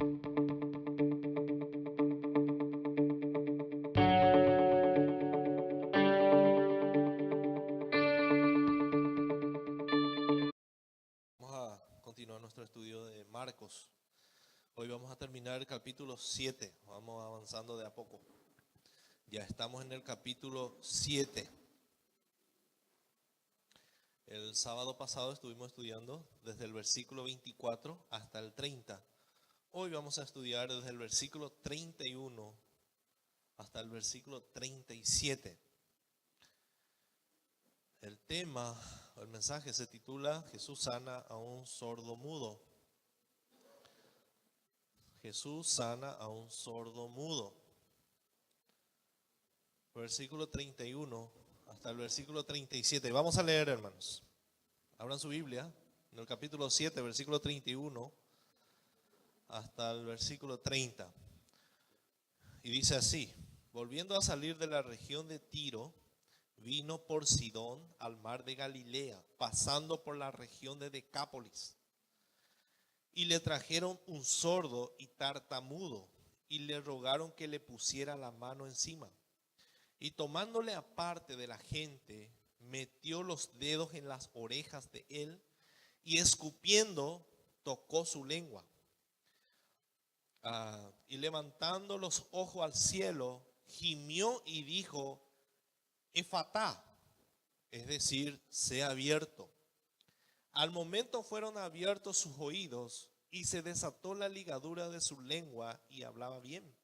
Vamos a continuar nuestro estudio de Marcos. Hoy vamos a terminar el capítulo 7. Vamos avanzando de a poco. Ya estamos en el capítulo 7. El sábado pasado estuvimos estudiando desde el versículo 24 hasta el 30. Hoy vamos a estudiar desde el versículo 31 hasta el versículo 37. El tema, el mensaje se titula Jesús sana a un sordo mudo. Jesús sana a un sordo mudo. Versículo 31 hasta el versículo 37. Vamos a leer, hermanos. Abran su Biblia en el capítulo 7, versículo 31 hasta el versículo 30. Y dice así: volviendo a salir de la región de Tiro, vino por Sidón al mar de Galilea, pasando por la región de Decápolis. Y le trajeron un sordo y tartamudo, y le rogaron que le pusiera la mano encima. Y tomándole aparte de la gente, metió los dedos en las orejas de él, y escupiendo, tocó su lengua. Y levantando los ojos al cielo, gimió y dijo: Efatá, es decir, sea abierto. Al momento fueron abiertos sus oídos y se desató la ligadura de su lengua y hablaba bien.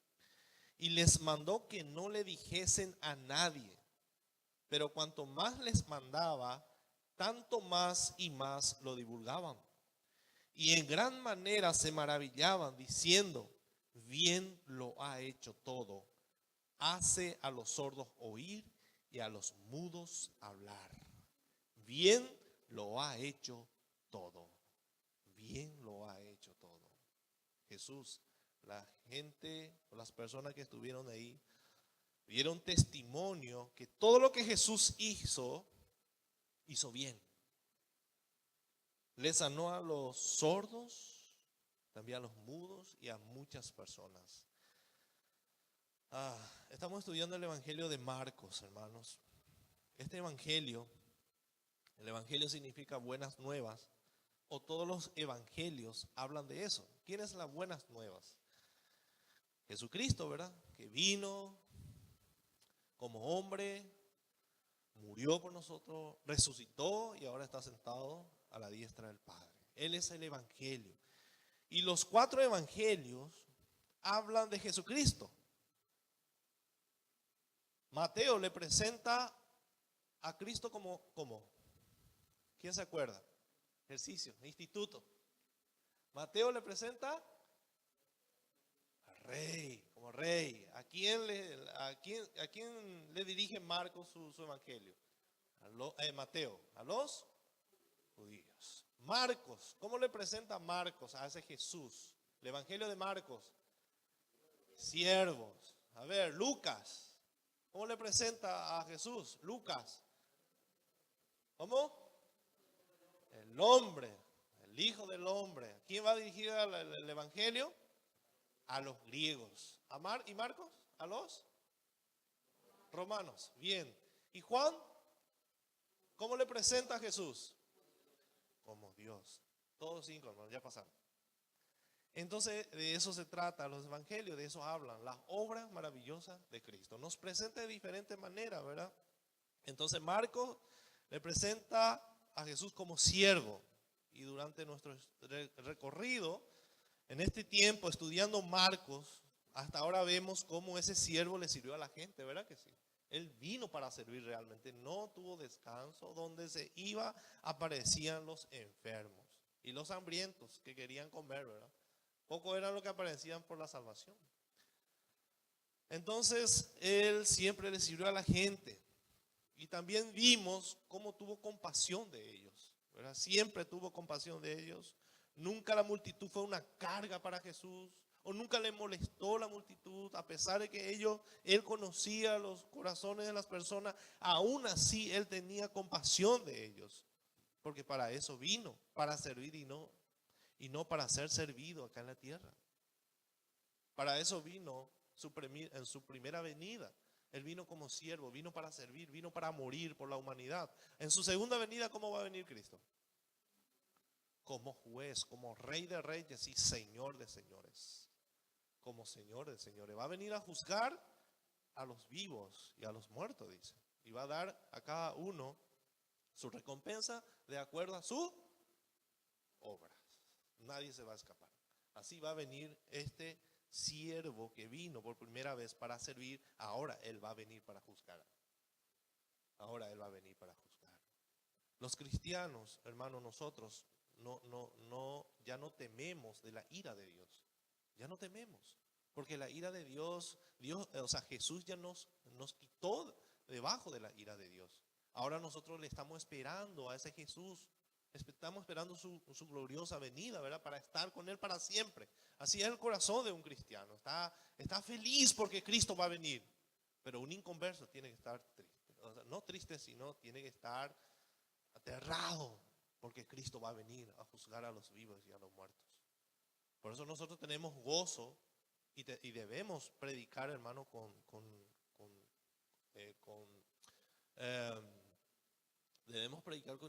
Y les mandó que no le dijesen a nadie, pero cuanto más les mandaba, tanto más y más lo divulgaban. Y en gran manera se maravillaban diciendo: bien lo ha hecho todo. Hace a los sordos oír y a los mudos hablar. Bien lo ha hecho todo. Bien lo ha hecho todo. Jesús, la gente o las personas que estuvieron ahí dieron testimonio que todo lo que Jesús hizo bien. Le sanó a los sordos, también a los mudos y a muchas personas. Estamos estudiando el Evangelio de Marcos, hermanos. Este Evangelio, el Evangelio significa buenas nuevas, o todos los evangelios hablan de eso. ¿Quién es las buenas nuevas? Jesucristo, ¿verdad? Que vino como hombre, murió por nosotros, resucitó y ahora está sentado a la diestra del Padre. Él es el Evangelio. Y los 4 evangelios hablan de Jesucristo. Mateo le presenta a Cristo como ¿quién se acuerda? Ejercicio, instituto. Mateo le presenta al rey, como rey. ¿A quién le dirige Marcos su evangelio? Mateo, a los judíos. Marcos, ¿cómo le presenta Marcos a ese Jesús? El evangelio de Marcos, siervos. A ver, Lucas, ¿cómo le presenta a Jesús? Lucas, ¿cómo? El hombre, el hijo del hombre. ¿A quién va dirigido el evangelio? A los griegos. ¿Y Marcos? A los romanos. Bien. ¿Y Juan? ¿Cómo le presenta a Jesús? Como Dios. Todos 5, hermanos, ya pasaron. Entonces, de eso se trata, los evangelios, de eso hablan, las obras maravillosas de Cristo. Nos presenta de diferentes maneras, ¿verdad? Entonces, Marcos le presenta a Jesús como siervo. Y durante nuestro recorrido, en este tiempo, estudiando Marcos, hasta ahora vemos cómo ese siervo le sirvió a la gente, ¿verdad que sí? Él vino para servir realmente, no tuvo descanso. Donde se iba, aparecían los enfermos y los hambrientos que querían comer, ¿verdad? Poco eran los que aparecían por la salvación. Entonces, él siempre le sirvió a la gente. Y también vimos cómo tuvo compasión de ellos, ¿verdad? Siempre tuvo compasión de ellos. Nunca la multitud fue una carga para Jesús, o nunca le molestó la multitud, a pesar de que él conocía los corazones de las personas. Aún así, él tenía compasión de ellos, porque para eso vino, para servir y no para ser servido acá en la tierra. Para eso vino en su primera venida. Él vino como siervo, vino para servir, vino para morir por la humanidad. En su segunda venida, ¿cómo va a venir Cristo? Como juez, como rey de reyes y señor de señores. Como señor de señores. Va a venir a juzgar a los vivos y a los muertos, dice. Y va a dar a cada uno su recompensa de acuerdo a su obra. Nadie se va a escapar. Así va a venir este siervo que vino por primera vez para servir. Ahora Él va a venir para juzgar. Ahora Él va a venir para juzgar. Los cristianos, hermanos, nosotros ya no tememos de la ira de Dios. Ya no tememos. Porque la ira de Dios, o sea, Jesús ya nos quitó debajo de la ira de Dios. Ahora nosotros le estamos esperando a ese Jesús. Estamos esperando su gloriosa venida, ¿verdad? Para estar con Él para siempre. Así es el corazón de un cristiano. Está feliz porque Cristo va a venir. Pero un inconverso tiene que estar triste. O sea, no triste, sino tiene que estar aterrado porque Cristo va a venir a juzgar a los vivos y a los muertos. Por eso nosotros tenemos gozo y debemos predicar, hermano, debemos predicar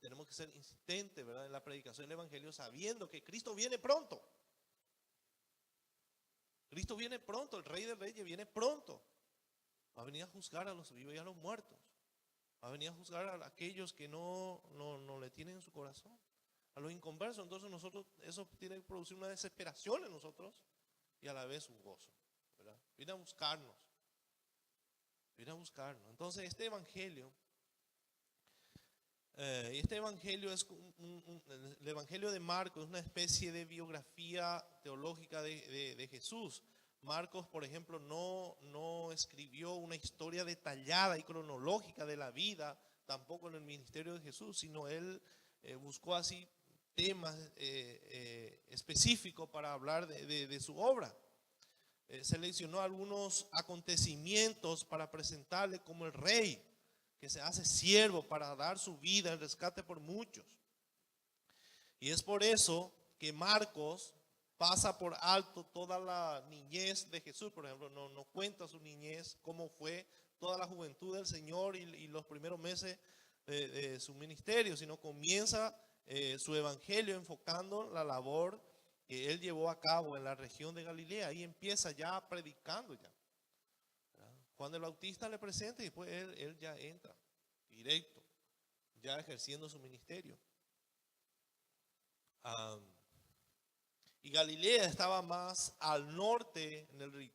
tenemos que ser insistentes, ¿verdad? En la predicación del Evangelio, sabiendo que Cristo viene pronto. Cristo viene pronto, el Rey de Reyes viene pronto. Va a venir a juzgar a los vivos y a los muertos. Va a venir a juzgar a aquellos que no le tienen en su corazón, a los inconversos. Entonces eso tiene que producir una desesperación en nosotros y a la vez un gozo, ¿verdad? Viene a buscarnos. Viene a buscarnos. Entonces este evangelio es el evangelio de Marcos, es una especie de biografía teológica de Jesús. Marcos, por ejemplo, no escribió una historia detallada y cronológica de la vida, tampoco en el ministerio de Jesús, sino él buscó así temas específicos para hablar de su obra. Seleccionó algunos acontecimientos para presentarle como el rey, que se hace siervo para dar su vida en rescate por muchos. Y es por eso que Marcos pasa por alto toda la niñez de Jesús. Por ejemplo, no cuenta su niñez, cómo fue toda la juventud del Señor y los primeros meses de su ministerio, sino comienza su evangelio enfocando la labor que él llevó a cabo en la región de Galilea. Ahí empieza ya predicando ya. Juan el Bautista le presenta y después él ya entra directo, ya ejerciendo su ministerio. Y Galilea estaba más al norte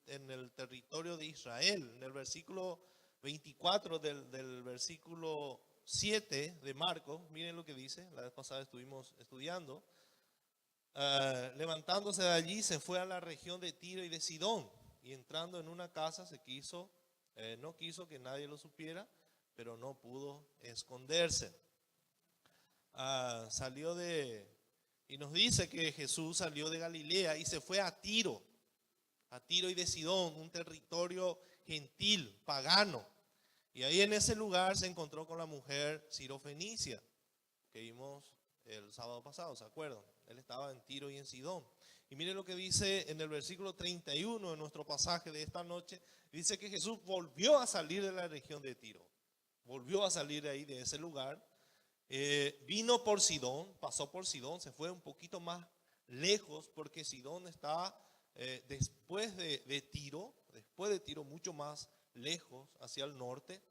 en el territorio de Israel. En el versículo 24 del versículo 7 de Marcos, miren lo que dice, la vez pasada estuvimos estudiando. Levantándose de allí se fue a la región de Tiro y de Sidón, y entrando en una casa no quiso que nadie lo supiera, pero no pudo esconderse. Y nos dice que Jesús salió de Galilea y se fue a Tiro y de Sidón, un territorio gentil, pagano. Y ahí en ese lugar se encontró con la mujer sirofenicia, que vimos el sábado pasado, ¿se acuerdan? Él estaba en Tiro y en Sidón. Y mire lo que dice en el versículo 31 de nuestro pasaje de esta noche. Dice que Jesús volvió a salir de la región de Tiro. Volvió a salir de ahí, de ese lugar. Vino por Sidón, pasó por Sidón, se fue un poquito más lejos porque Sidón está después de Tiro, mucho más lejos hacia el norte.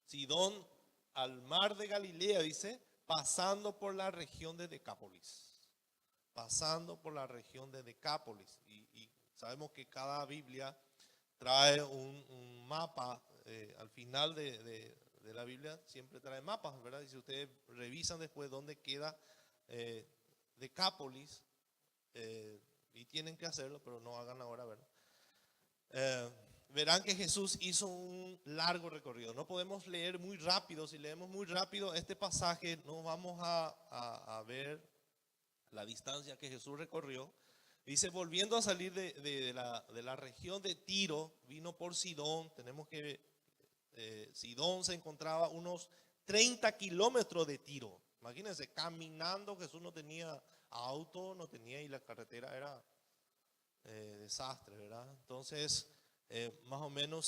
Sidón al mar de Galilea, dice, pasando por la región de Decápolis. Pasando por la región de Decápolis. Y sabemos que cada Biblia trae un mapa, al final de la Biblia siempre trae mapas, ¿verdad? Y si ustedes revisan después dónde queda Decápolis, y tienen que hacerlo, pero no hagan ahora, ¿verdad? Verán que Jesús hizo un largo recorrido. No podemos leer muy rápido. Si leemos muy rápido este pasaje, no vamos a ver la distancia que Jesús recorrió. Dice, volviendo a salir de la región de Tiro, vino por Sidón. Tenemos que Sidón se encontraba unos 30 kilómetros de Tiro. Imagínense, caminando. Jesús no tenía auto, no tenía, y la carretera era desastre, ¿verdad? Entonces, más o menos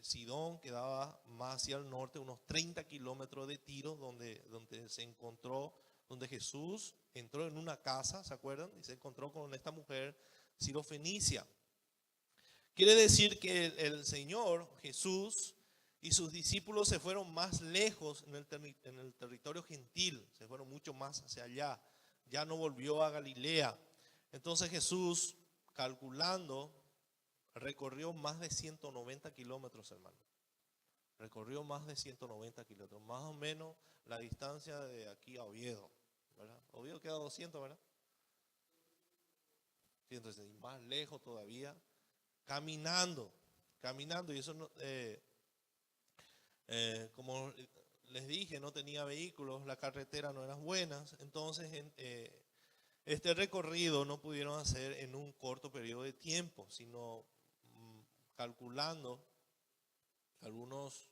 Sidón quedaba más hacia el norte, unos 30 kilómetros de Tiro, donde se encontró, donde Jesús entró en una casa, ¿se acuerdan? Y se encontró con esta mujer sirofenicia. Quiere decir que el Señor Jesús y sus discípulos se fueron más lejos en el territorio gentil, se fueron mucho más hacia allá, ya no volvió a Galilea. Entonces Jesús, calculando, recorrió más de 190 kilómetros, hermano. Recorrió más de 190 kilómetros, más o menos la distancia de aquí a Oviedo, ¿verdad? Oviedo queda 200, ¿verdad? 160, y más lejos todavía, caminando, y eso no, como les dije, no tenía vehículos, la carretera no era buena, entonces este recorrido no pudieron hacer en un corto periodo de tiempo, sino calculando, algunos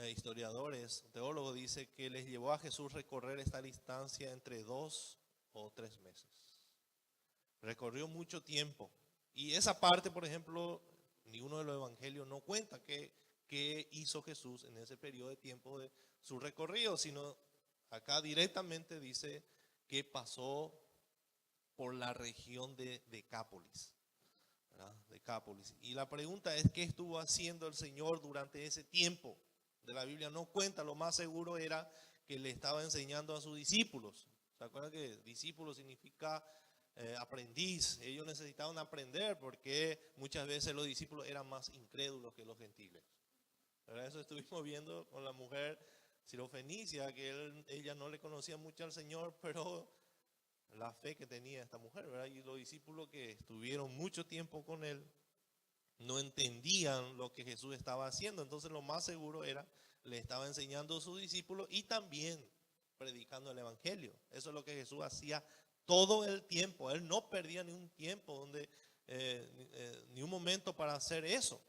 historiadores, teólogos dicen que les llevó a Jesús recorrer esta distancia entre 2 o 3 meses. Recorrió mucho tiempo. Y esa parte, por ejemplo, ni uno de los evangelios no cuenta qué hizo Jesús en ese periodo de tiempo de su recorrido, sino acá directamente dice que pasó por la región de Decápolis, ¿verdad? Decápolis. Y la pregunta es, ¿qué estuvo haciendo el Señor durante ese tiempo? De la Biblia no cuenta, lo más seguro era que le estaba enseñando a sus discípulos. ¿Se acuerdan que discípulo significa aprendiz? Ellos necesitaban aprender porque muchas veces los discípulos eran más incrédulos que los gentiles. ¿Verdad? Eso estuvimos viendo con la mujer sirofenicia, que ella no le conocía mucho al Señor, pero la fe que tenía esta mujer, ¿verdad? Y los discípulos que estuvieron mucho tiempo con él no entendían lo que Jesús estaba haciendo. Entonces lo más seguro era, le estaba enseñando a sus discípulos y también predicando el evangelio. Eso es lo que Jesús hacía todo el tiempo. Él no perdía ni un tiempo, ni un momento para hacer eso.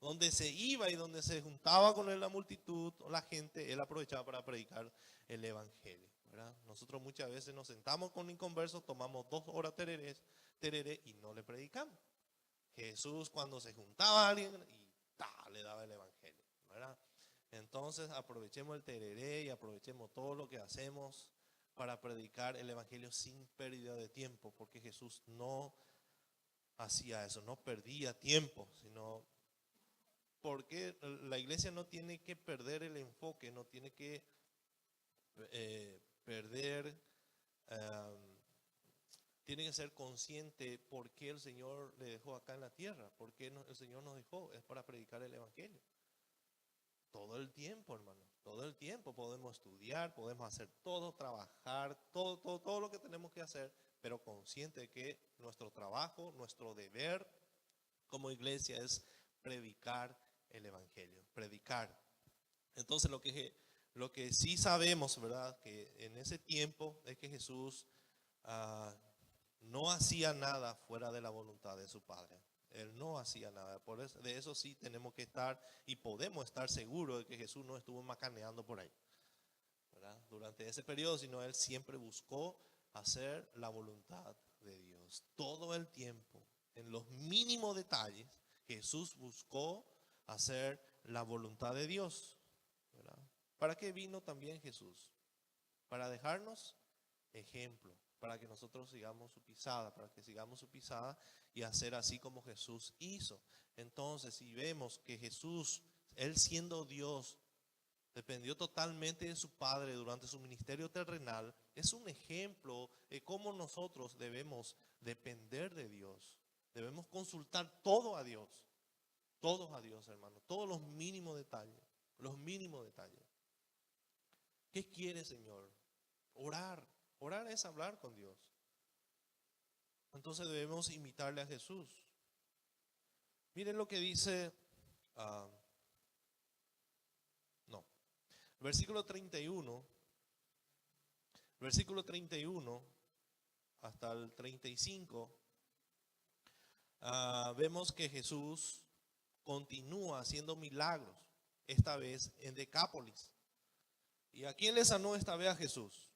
Donde se iba y donde se juntaba con él la multitud o la gente, él aprovechaba para predicar el evangelio, ¿verdad? Nosotros muchas veces nos sentamos con inconversos, tomamos 2 horas tereré y no le predicamos. Jesús, cuando se juntaba a alguien y le daba el evangelio, ¿verdad? Entonces aprovechemos el tereré y aprovechemos todo lo que hacemos para predicar el evangelio sin pérdida de tiempo, porque Jesús no hacía eso, no perdía tiempo, sino porque la iglesia no tiene que perder el enfoque, no tiene que perder, tiene que ser consciente por qué el Señor le dejó acá en la tierra, por qué el Señor nos dejó, es para predicar el evangelio. Todo el tiempo, hermano, todo el tiempo podemos estudiar, podemos hacer todo, trabajar, todo lo que tenemos que hacer, pero consciente de que nuestro trabajo, nuestro deber como iglesia es predicar el evangelio, predicar. Entonces lo que sí sabemos, ¿verdad? Que en ese tiempo es que Jesús no hacía nada fuera de la voluntad de su Padre. Él no hacía nada. Por eso, de eso sí tenemos que estar y podemos estar seguros de que Jesús no estuvo macaneando por ahí, ¿verdad? Durante ese periodo, sino él siempre buscó hacer la voluntad de Dios. Todo el tiempo, en los mínimos detalles, Jesús buscó hacer la voluntad de Dios, ¿verdad? ¿Para qué vino también Jesús? Para dejarnos ejemplo, para que nosotros sigamos su pisada, y hacer así como Jesús hizo. Entonces, si vemos que Jesús, él siendo Dios, dependió totalmente de su Padre durante su ministerio terrenal, es un ejemplo de cómo nosotros debemos depender de Dios. Debemos consultar todo a Dios, hermano, todos los mínimos detalles, ¿Qué quiere, Señor? Orar es hablar con Dios. Entonces debemos imitarle a Jesús. Miren lo que dice, versículo 31 hasta el 35, vemos que Jesús continúa haciendo milagros, esta vez en Decápolis. ¿Y a quién le sanó esta vez a Jesús?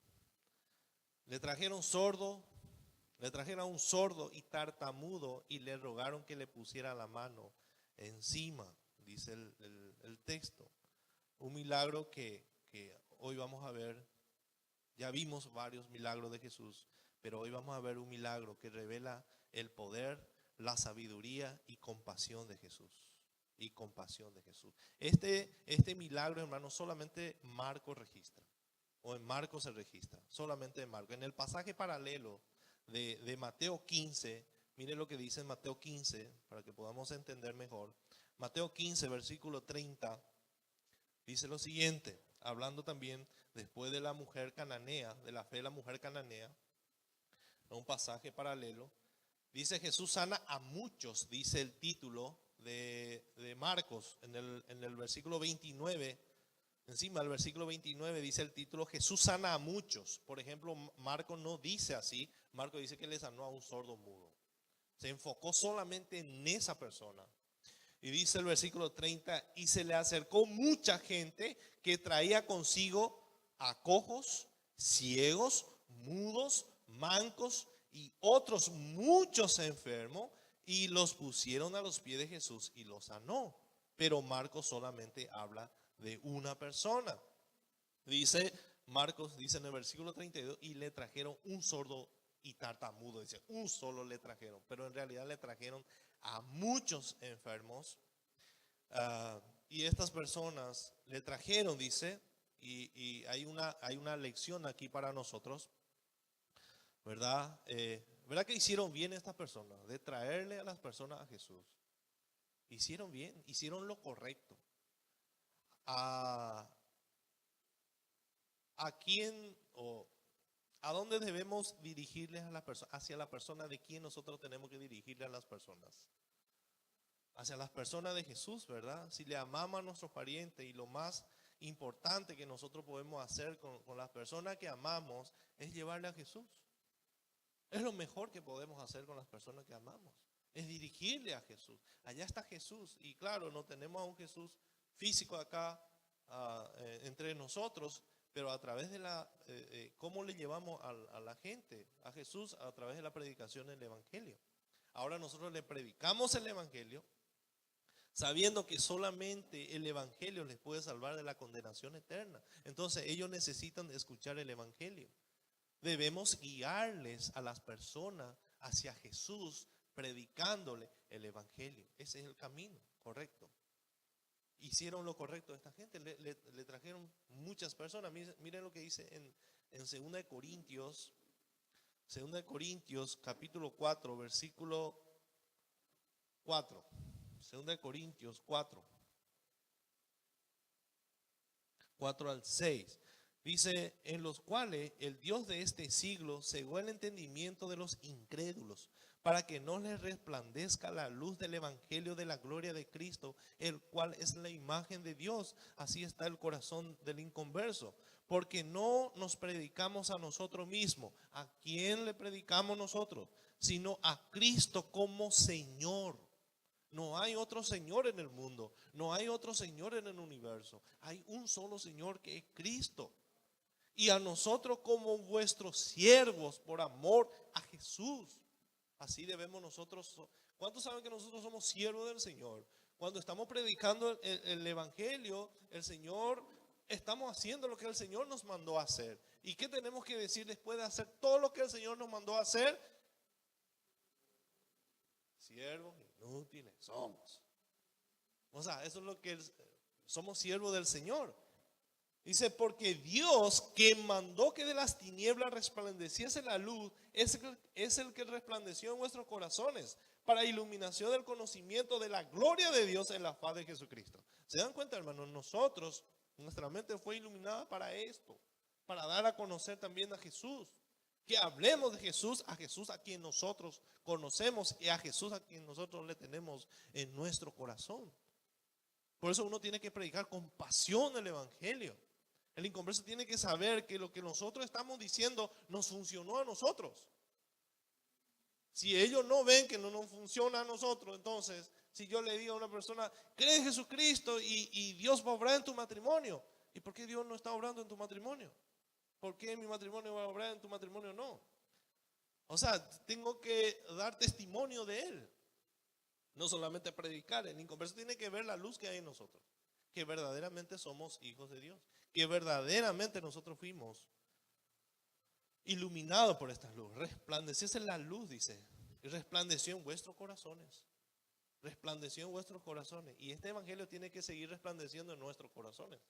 Le trajeron sordo, Le trajeron a un sordo y tartamudo y le rogaron que le pusiera la mano encima, dice el texto. Un milagro que hoy vamos a ver. Ya vimos varios milagros de Jesús, pero hoy vamos a ver un milagro que revela el poder, la sabiduría y compasión de Jesús. Y compasión de Jesús. Este milagro, hermanos, solamente Marcos registra. O en Marcos se registra. Solamente en Marcos. En el pasaje paralelo de Mateo 15, mire lo que dice en Mateo 15, para que podamos entender mejor. Mateo 15, versículo 30, dice lo siguiente, hablando también después de la mujer cananea, de la fe de la mujer cananea, un pasaje paralelo. Dice: Jesús sana a muchos, dice el título de Marcos, en el versículo 29, encima del versículo 29 dice el título: Jesús sana a muchos. Por ejemplo, Marcos no dice así, Marcos dice que le sanó a un sordo mudo. Se enfocó solamente en esa persona. Y dice el versículo 30, y se le acercó mucha gente que traía consigo a cojos, ciegos, mudos, mancos y otros muchos enfermos, y los pusieron a los pies de Jesús y los sanó. Pero Marcos solamente habla de una persona. Dice Marcos, dice en el versículo 32, y le trajeron un sordo y tartamudo. Dice, un solo le trajeron, pero en realidad le trajeron a muchos enfermos. Y estas personas le trajeron, dice, y hay una lección aquí para nosotros, ¿verdad? ¿Verdad que hicieron bien estas personas de traerle a las personas a Jesús? Hicieron bien, hicieron lo correcto. ¿A quién o a dónde debemos dirigirles a las personas? Hacia la persona de quien nosotros tenemos que dirigirle a las personas. Hacia las personas de Jesús, ¿verdad? Si le amamos a nuestros parientes, y lo más importante que nosotros podemos hacer con las personas que amamos es llevarle a Jesús. Es lo mejor que podemos hacer con las personas que amamos, es dirigirle a Jesús. Allá está Jesús, y claro, no tenemos a un Jesús físico acá entre nosotros, pero a través de cómo le llevamos a la gente a Jesús, a través de la predicación del Evangelio. Ahora nosotros le predicamos el Evangelio, sabiendo que solamente el Evangelio les puede salvar de la condenación eterna. Entonces ellos necesitan escuchar el Evangelio. Debemos guiarles a las personas hacia Jesús, predicándole el Evangelio. Ese es el camino correcto. Hicieron lo correcto esta gente, le trajeron muchas personas. Miren lo que dice en 2 Corintios, 2 Corintios capítulo 4, versículo 4. 2 Corintios 4, 4 al 6. Dice: en los cuales el Dios de este siglo cegó el entendimiento de los incrédulos, para que no les resplandezca la luz del evangelio de la gloria de Cristo, el cual es la imagen de Dios. Así está el corazón del inconverso. Porque no nos predicamos a nosotros mismos. ¿A quién le predicamos nosotros? Sino a Cristo como Señor. No hay otro Señor en el mundo, no hay otro Señor en el universo. Hay un solo Señor, que es Cristo. Y a nosotros como vuestros siervos por amor a Jesús. Así debemos nosotros. ¿Cuántos saben que nosotros somos siervos del Señor? Cuando estamos predicando el Evangelio, el Señor, estamos haciendo lo que el Señor nos mandó a hacer. ¿Y qué tenemos que decir después de hacer todo lo que el Señor nos mandó a hacer? Siervos inútiles somos. O sea, eso es lo que somos, siervos del Señor. Dice: porque Dios, que mandó que de las tinieblas resplandeciese la luz, es el que resplandeció en vuestros corazones para iluminación del conocimiento de la gloria de Dios en la faz de Jesucristo. ¿Se dan cuenta, hermanos? Nosotros, nuestra mente fue iluminada para esto, para dar a conocer también a Jesús. Que hablemos de Jesús a quien nosotros conocemos, y a Jesús a quien nosotros le tenemos en nuestro corazón. Por eso uno tiene que predicar con pasión el Evangelio. El inconverso tiene que saber que lo que nosotros estamos diciendo nos funcionó a nosotros. Si ellos no ven que no nos funciona a nosotros, entonces, si yo le digo a una persona: cree en Jesucristo y Dios va a obrar en tu matrimonio. ¿Y por qué Dios no está obrando en tu matrimonio? ¿Por qué mi matrimonio va a obrar en tu matrimonio no? O sea, tengo que dar testimonio de Él. No solamente predicar, el inconverso tiene que ver la luz que hay en nosotros. Que verdaderamente somos hijos de Dios. Que verdaderamente nosotros fuimos iluminados por esta luz. Resplandeciese la luz, dice. Y resplandeció en vuestros corazones. Resplandeció en vuestros corazones. Y este evangelio tiene que seguir resplandeciendo en nuestros corazones.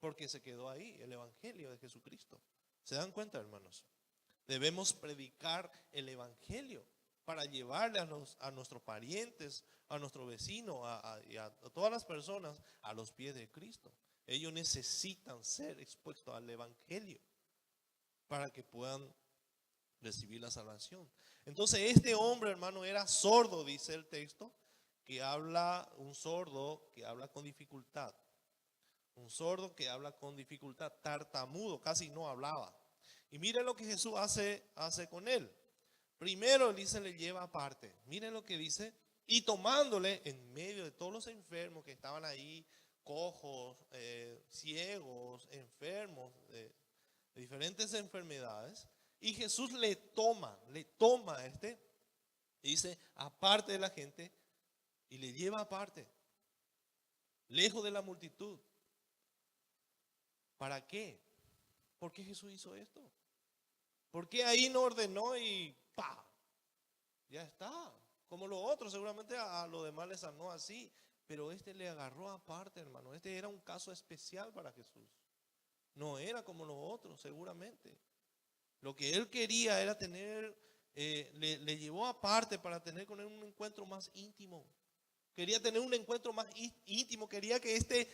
Porque se quedó ahí el evangelio de Jesucristo. ¿Se dan cuenta, hermanos? Debemos predicar el evangelio para llevarle a nuestros parientes, a nuestros vecinos, y a todas las personas a los pies de Cristo. Ellos necesitan ser expuestos al evangelio para que puedan recibir la salvación. Entonces este hombre, hermano, era sordo, dice el texto, un sordo que habla con dificultad. Un sordo que habla con dificultad, tartamudo, casi no hablaba. Y mire lo que Jesús hace con él. Primero dice, le lleva aparte. Miren lo que dice. Y tomándole en medio de todos los enfermos que estaban ahí, cojos, ciegos, enfermos de diferentes enfermedades. Y Jesús le toma y dice, aparte de la gente, y le lleva aparte, lejos de la multitud. ¿Para qué? ¿Por qué Jesús hizo esto? ¿Por qué ahí no ordenó y ¡pa! Ya está. Como los otros, seguramente a los demás les sanó así. Pero este le agarró aparte, hermano. Este era un caso especial para Jesús. No era como los otros, seguramente. Lo que él quería era tener, le llevó aparte para tener con él un encuentro más íntimo. Quería tener un encuentro más íntimo. Quería que este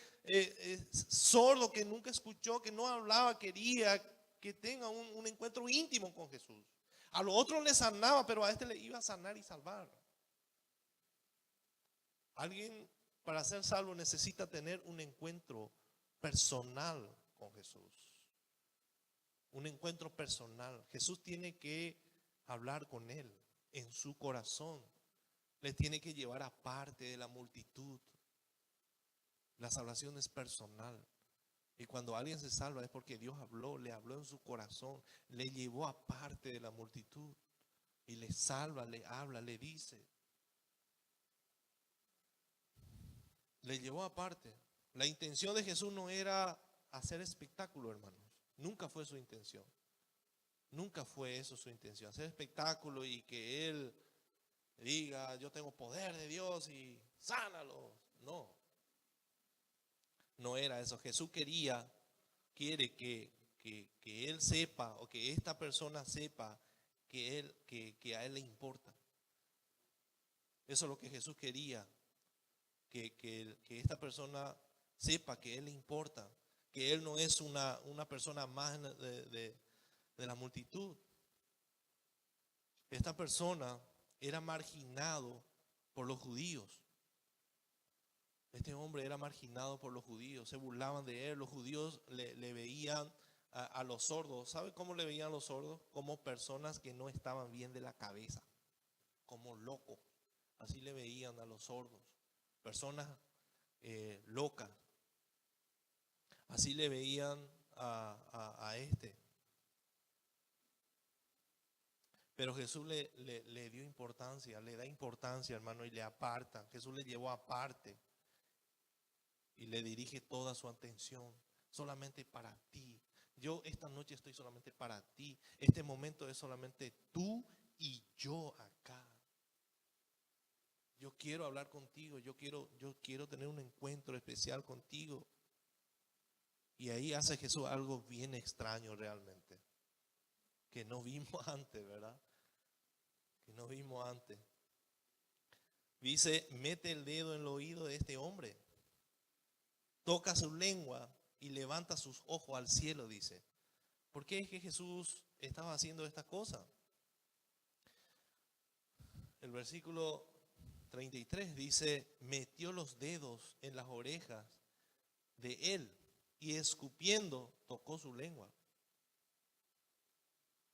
sordo que nunca escuchó, que no hablaba, quería que tenga un encuentro íntimo con Jesús. A los otros le sanaba, pero a este le iba a sanar y salvar. Alguien para ser salvo necesita tener un encuentro personal con Jesús. Un encuentro personal. Jesús tiene que hablar con él en su corazón. Le tiene que llevar aparte de la multitud. La salvación es personal. Y cuando alguien se salva es porque Dios le habló en su corazón, le llevó aparte de la multitud. Y le salva, le habla, le dice. Le llevó aparte. La intención de Jesús no era hacer espectáculo, hermanos. Nunca fue su intención. Nunca fue eso su intención. Hacer espectáculo y que Él diga, yo tengo poder de Dios y sánalos. No. No era eso. Jesús quiere que Él sepa, o que esta persona sepa que a Él le importa. Eso es lo que Jesús quería. Que esta persona sepa que Él le importa. Que Él no es una persona más de la multitud. Esta persona era marginado por los judíos. Este hombre era marginado por los judíos. Se burlaban de él. Los judíos le veían a los sordos. ¿Sabe cómo le veían a los sordos? Como personas que no estaban bien de la cabeza. Como locos. Así le veían a los sordos. Personas locas. Así le veían a este. Pero Jesús le dio importancia, le da importancia, hermano, y le aparta. Jesús le llevó aparte y le dirige toda su atención solamente para ti. Yo esta noche estoy solamente para ti. Este momento es solamente tú y yo acá. Yo quiero hablar contigo, yo quiero tener un encuentro especial contigo. Y ahí hace Jesús algo bien extraño realmente, que no vimos antes, ¿verdad? Que no vimos antes. Dice, mete el dedo en el oído de este hombre, toca su lengua y levanta sus ojos al cielo, dice. ¿Por qué es que Jesús estaba haciendo esta cosa? El versículo 33 dice, metió los dedos en las orejas de él y escupiendo tocó su lengua.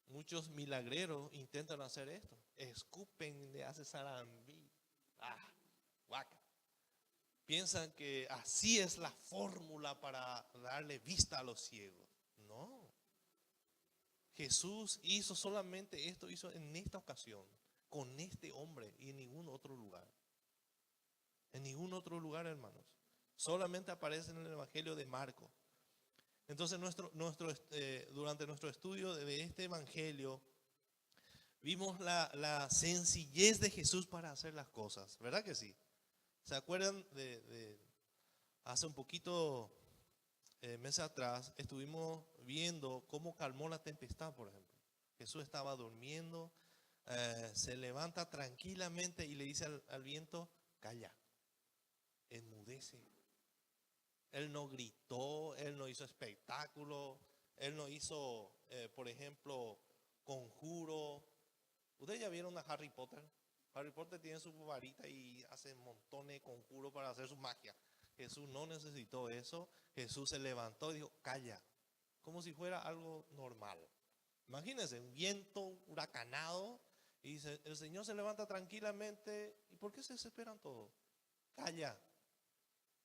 Muchos milagreros intentan hacer esto. Escupen y le hace zarambí. Guaca. Piensan que así es la fórmula para darle vista a los ciegos. No. Jesús hizo solamente esto, hizo en esta ocasión, con este hombre y en ningún otro lugar. En ningún otro lugar, hermanos. Solamente aparece en el Evangelio de Marcos. Entonces durante nuestro estudio de este Evangelio, vimos la sencillez de Jesús para hacer las cosas. ¿Verdad que sí? ¿Se acuerdan de hace un poquito, meses atrás, estuvimos viendo cómo calmó la tempestad, por ejemplo? Jesús estaba durmiendo, se levanta tranquilamente y le dice al viento, calla, enmudece. Él no gritó, él no hizo espectáculo, él no hizo, por ejemplo, conjuro. ¿Ustedes ya vieron a Harry Potter? Harry Potter tiene su varita y hace montones de conjuros para hacer su magia. Jesús no necesitó eso. Jesús se levantó y dijo, calla, como si fuera algo normal. Imagínense, un viento huracanado y dice, el Señor se levanta tranquilamente. ¿Y por qué se desesperan todos? Calla,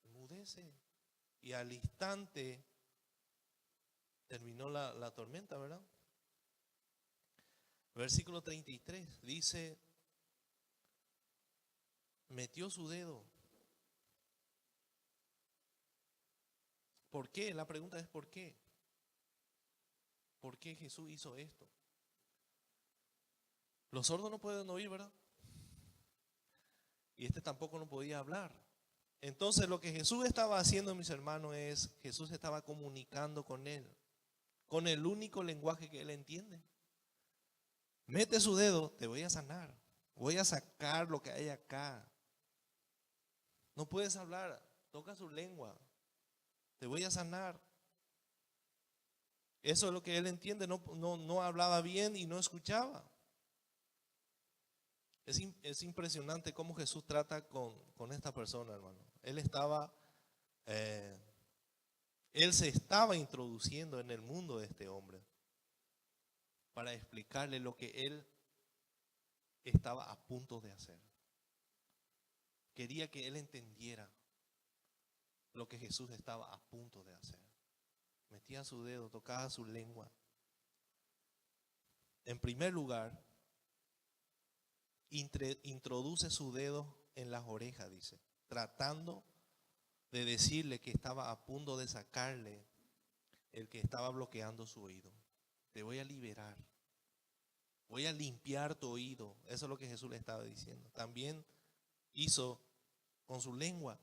enmudece. Y al instante terminó la tormenta, ¿verdad? Versículo 33 dice, metió su dedo. ¿Por qué? La pregunta es ¿por qué? ¿Por qué Jesús hizo esto? Los sordos no pueden oír, ¿verdad? Y este tampoco no podía hablar. Entonces lo que Jesús estaba haciendo, mis hermanos, es Jesús estaba comunicando con él, con el único lenguaje que él entiende. Mete su dedo, te voy a sanar, voy a sacar lo que hay acá. No puedes hablar, toca su lengua, te voy a sanar. Eso es lo que él entiende, no hablaba bien y no escuchaba. Es impresionante cómo Jesús trata con esta persona, hermano. Él se estaba introduciendo en el mundo de este hombre para explicarle lo que él estaba a punto de hacer. Quería que él entendiera lo que Jesús estaba a punto de hacer. Metía su dedo, tocaba su lengua. En primer lugar, introduce su dedo en las orejas, dice, tratando de decirle que estaba a punto de sacarle el que estaba bloqueando su oído. Te voy a liberar, voy a limpiar tu oído. Eso es lo que Jesús le estaba diciendo. También hizo con su lengua.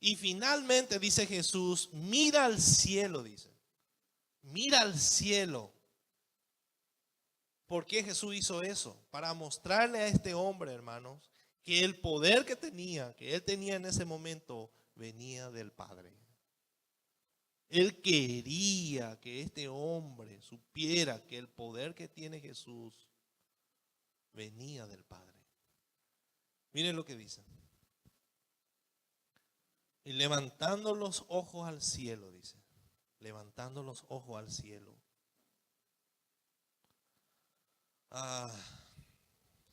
Y finalmente dice Jesús, mira al cielo, dice. Mira al cielo. ¿Por qué Jesús hizo eso? Para mostrarle a este hombre, hermanos, que el poder que él tenía en ese momento, venía del Padre. Él quería que este hombre supiera que el poder que tiene Jesús venía del Padre. Miren lo que dice. Y levantando los ojos al cielo, dice. Levantando los ojos al cielo.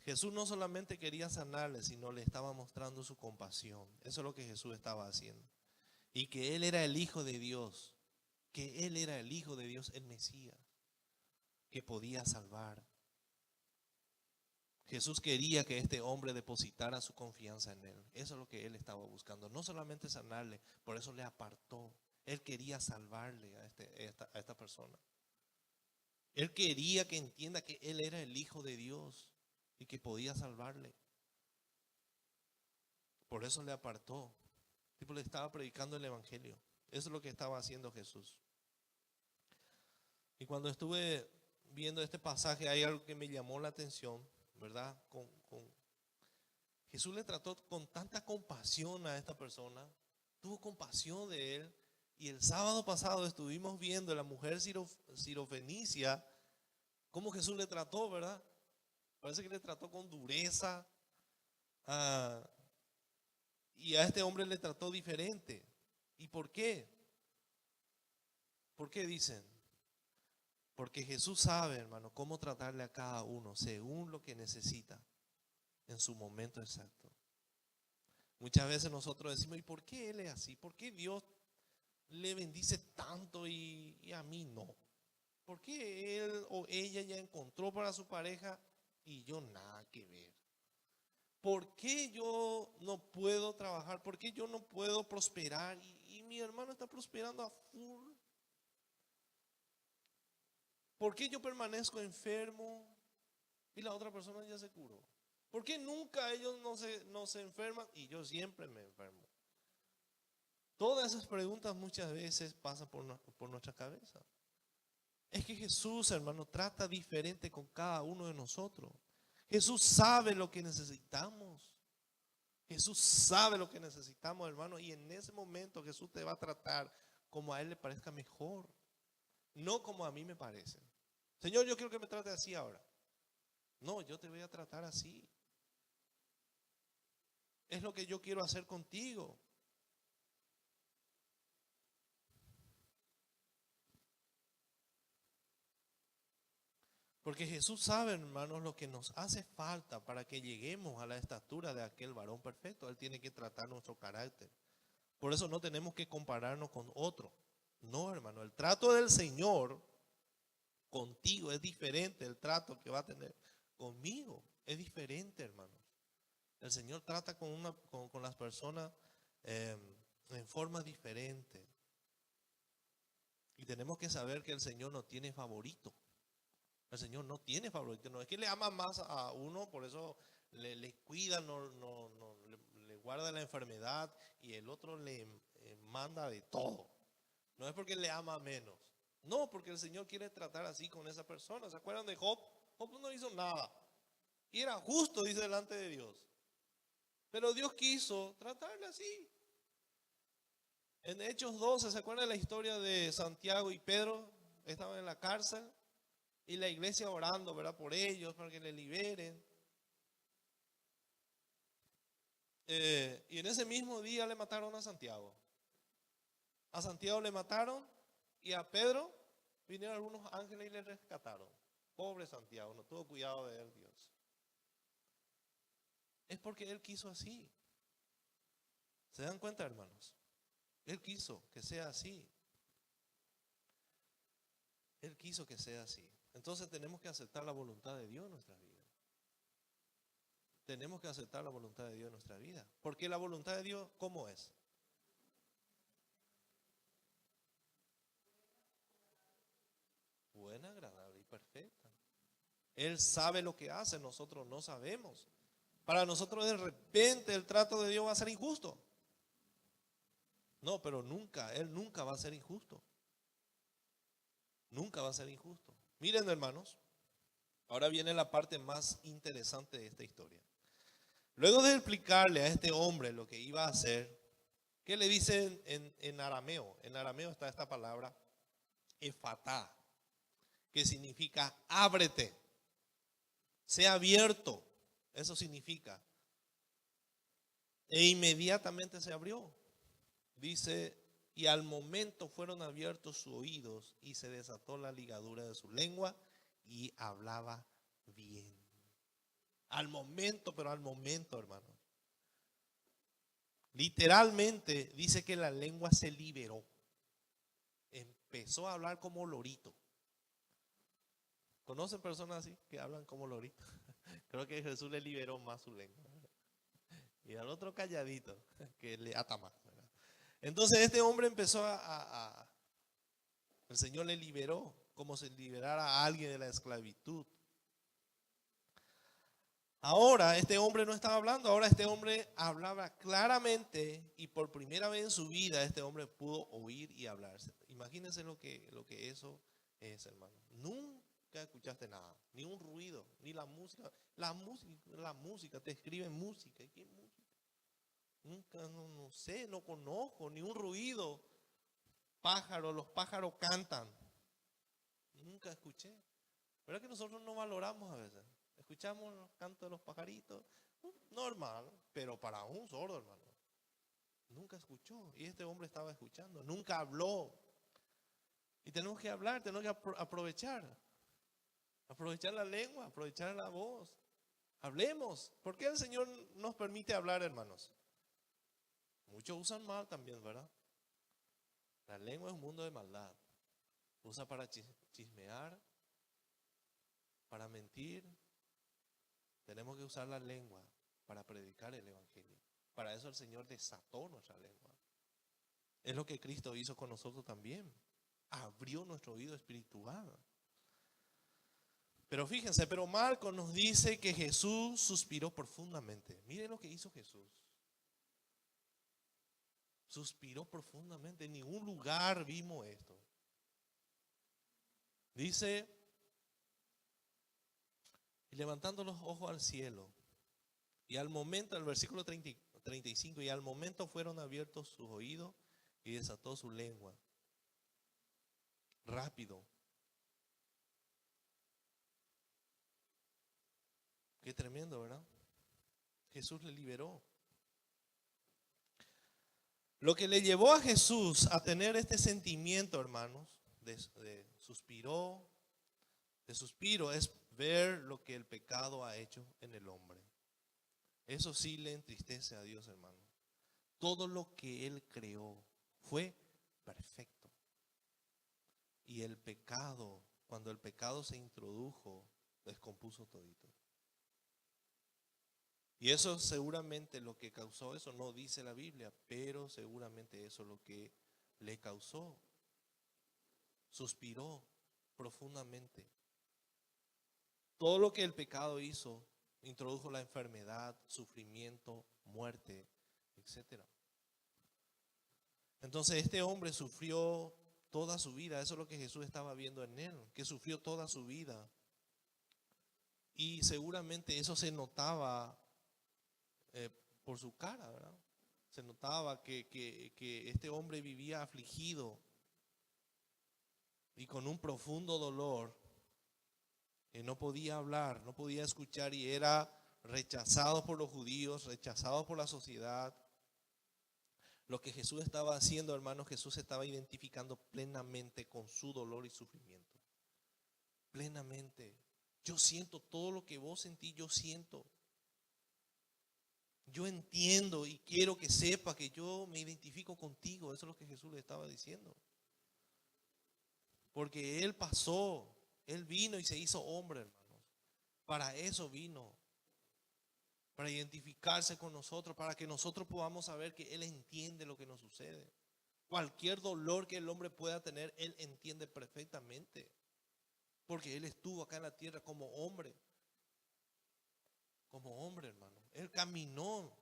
Jesús no solamente quería sanarle, sino le estaba mostrando su compasión. Eso es lo que Jesús estaba haciendo. Y que Él era el Hijo de Dios. Que Él era el Hijo de Dios, el Mesías, que podía salvar. Jesús quería que este hombre depositara su confianza en Él. Eso es lo que Él estaba buscando. No solamente sanarle, por eso le apartó. Él quería salvarle a esta persona. Él quería que entienda que Él era el Hijo de Dios y que podía salvarle. Por eso le apartó. Tipo, le estaba predicando el Evangelio. Eso es lo que estaba haciendo Jesús. Y cuando estuve viendo este pasaje, hay algo que me llamó la atención, ¿verdad? Jesús le trató con tanta compasión a esta persona, tuvo compasión de él. Y el sábado pasado estuvimos viendo a la mujer sirofenicia, cómo Jesús le trató, ¿verdad? Parece que le trató con dureza. Y a este hombre le trató diferente. ¿Y por qué? ¿Por qué dicen? Porque Jesús sabe, hermano, cómo tratarle a cada uno según lo que necesita en su momento exacto. Muchas veces nosotros decimos, ¿y por qué Él es así? ¿Por qué Dios le bendice tanto y a mí no? ¿Por qué él o ella ya encontró para su pareja y yo nada que ver? ¿Por qué yo no puedo trabajar? ¿Por qué yo no puedo prosperar? Y mi hermano está prosperando a full. ¿Por qué yo permanezco enfermo y la otra persona ya se curó? ¿Por qué nunca ellos no se enferman y yo siempre me enfermo? Todas esas preguntas muchas veces pasan por nuestra cabeza. Es que Jesús, hermano, trata diferente con cada uno de nosotros. Jesús sabe lo que necesitamos. Jesús sabe lo que necesitamos, hermano, y en ese momento Jesús te va a tratar como a Él le parezca mejor, no como a mí me parece. Señor, yo quiero que me trate así ahora. No, yo te voy a tratar así. Es lo que yo quiero hacer contigo. Porque Jesús sabe, hermanos, lo que nos hace falta para que lleguemos a la estatura de aquel varón perfecto. Él tiene que tratar nuestro carácter. Por eso no tenemos que compararnos con otro. No, hermano, el trato del Señor contigo es diferente. El trato que va a tener conmigo es diferente, hermanos. El Señor trata con las personas en forma diferente. Y tenemos que saber que el Señor no tiene favorito. El Señor no tiene favorito. No es que le ama más a uno, por eso le cuida, le guarda la enfermedad y el otro le manda de todo. No es porque le ama menos. No, porque el Señor quiere tratar así con esa persona. ¿Se acuerdan de Job? Job no hizo nada. Y era justo, dice, delante de Dios. Pero Dios quiso tratarle así. En Hechos 12, ¿se acuerdan de la historia de Santiago y Pedro? Estaban en la cárcel y la iglesia orando, ¿verdad? Por ellos, para que le liberen. Y en ese mismo día le mataron a Santiago. A Santiago le mataron y a Pedro vinieron algunos ángeles y le rescataron. Pobre Santiago, no tuvo cuidado de él Dios. Es porque Él quiso así. ¿Se dan cuenta, hermanos? Él quiso que sea así. Él quiso que sea así. Entonces tenemos que aceptar la voluntad de Dios en nuestra vida. Tenemos que aceptar la voluntad de Dios en nuestra vida. Porque la voluntad de Dios, ¿cómo es? Buena, agradable y perfecta. Él sabe lo que hace, nosotros no sabemos. Para nosotros de repente el trato de Dios va a ser injusto. No, pero nunca, Él nunca va a ser injusto. Nunca va a ser injusto. Miren, hermanos, ahora viene la parte más interesante de esta historia. Luego de explicarle a este hombre lo que iba a hacer, ¿qué le dicen en arameo? En arameo está esta palabra, efatá, que significa ábrete, sea abierto. Eso significa. E inmediatamente se abrió. Dice, y al momento fueron abiertos sus oídos y se desató la ligadura de su lengua y hablaba bien. Al momento, pero al momento, hermano. Literalmente dice que la lengua se liberó. Empezó a hablar como lorito. ¿Conocen personas así que hablan como lorito? Creo que Jesús le liberó más su lengua. Y al otro calladito, que le ata más. Entonces este hombre empezó el Señor le liberó, como si liberara a alguien de la esclavitud. Ahora este hombre no estaba hablando, ahora este hombre hablaba claramente y por primera vez en su vida este hombre pudo oír y hablar. Imagínense lo que eso es, hermano. Nunca escuchaste nada, ni un ruido, ni la música. La música, te escriben música. ¿Y qué música? Nunca, no sé, no conozco, ni un ruido. Pájaros, los pájaros cantan. Nunca escuché. ¿Verdad que nosotros no valoramos a veces? Escuchamos los cantos de los pajaritos, normal, pero para un sordo, hermano. Nunca escuchó. Y este hombre estaba escuchando, nunca habló. Y tenemos que hablar, tenemos que aprovechar. Aprovechar la lengua, aprovechar la voz. Hablemos. ¿Por qué el Señor nos permite hablar, hermanos? Muchos usan mal también, ¿verdad? La lengua es un mundo de maldad. Usa para chismear, para mentir. Tenemos que usar la lengua para predicar el evangelio. Para eso el Señor desató nuestra lengua. Es lo que Cristo hizo con nosotros también. Abrió nuestro oído espiritual. Pero fíjense, pero Marcos nos dice que Jesús suspiró profundamente. Miren lo que hizo Jesús. Suspiró profundamente. En ningún lugar vimos esto. Dice, y levantando los ojos al cielo, y al momento, el versículo 35, y al momento fueron abiertos sus oídos y desató su lengua. Rápido. Qué tremendo, ¿verdad? Jesús le liberó. Lo que le llevó a Jesús a tener este sentimiento, hermanos, de suspiro, es ver lo que el pecado ha hecho en el hombre. Eso sí le entristece a Dios, hermano. Todo lo que Él creó fue perfecto. Y el pecado, cuando el pecado se introdujo, descompuso todito. Y eso seguramente lo que causó eso, no dice la Biblia, pero seguramente eso es lo que le causó. Suspiró profundamente. Todo lo que el pecado hizo, introdujo la enfermedad, sufrimiento, muerte, etc. Entonces este hombre sufrió toda su vida. Eso es lo que Jesús estaba viendo en él, que sufrió toda su vida. Y seguramente eso se notaba por su cara, ¿verdad? Se notaba que este hombre vivía afligido y con un profundo dolor, que no podía hablar, no podía escuchar, y era rechazado por los judíos, rechazado por la sociedad. Lo que Jesús estaba haciendo, hermanos, Jesús estaba identificando plenamente con su dolor y sufrimiento. Plenamente. Yo siento todo lo que vos sentís, yo siento. Yo entiendo y quiero que sepa que yo me identifico contigo. Eso es lo que Jesús le estaba diciendo. Porque Él pasó, Él vino y se hizo hombre, hermanos. Para eso vino. Para identificarse con nosotros, para que nosotros podamos saber que Él entiende lo que nos sucede. Cualquier dolor que el hombre pueda tener, Él entiende perfectamente. Porque Él estuvo acá en la tierra como hombre. Como hombre, hermano. Él caminó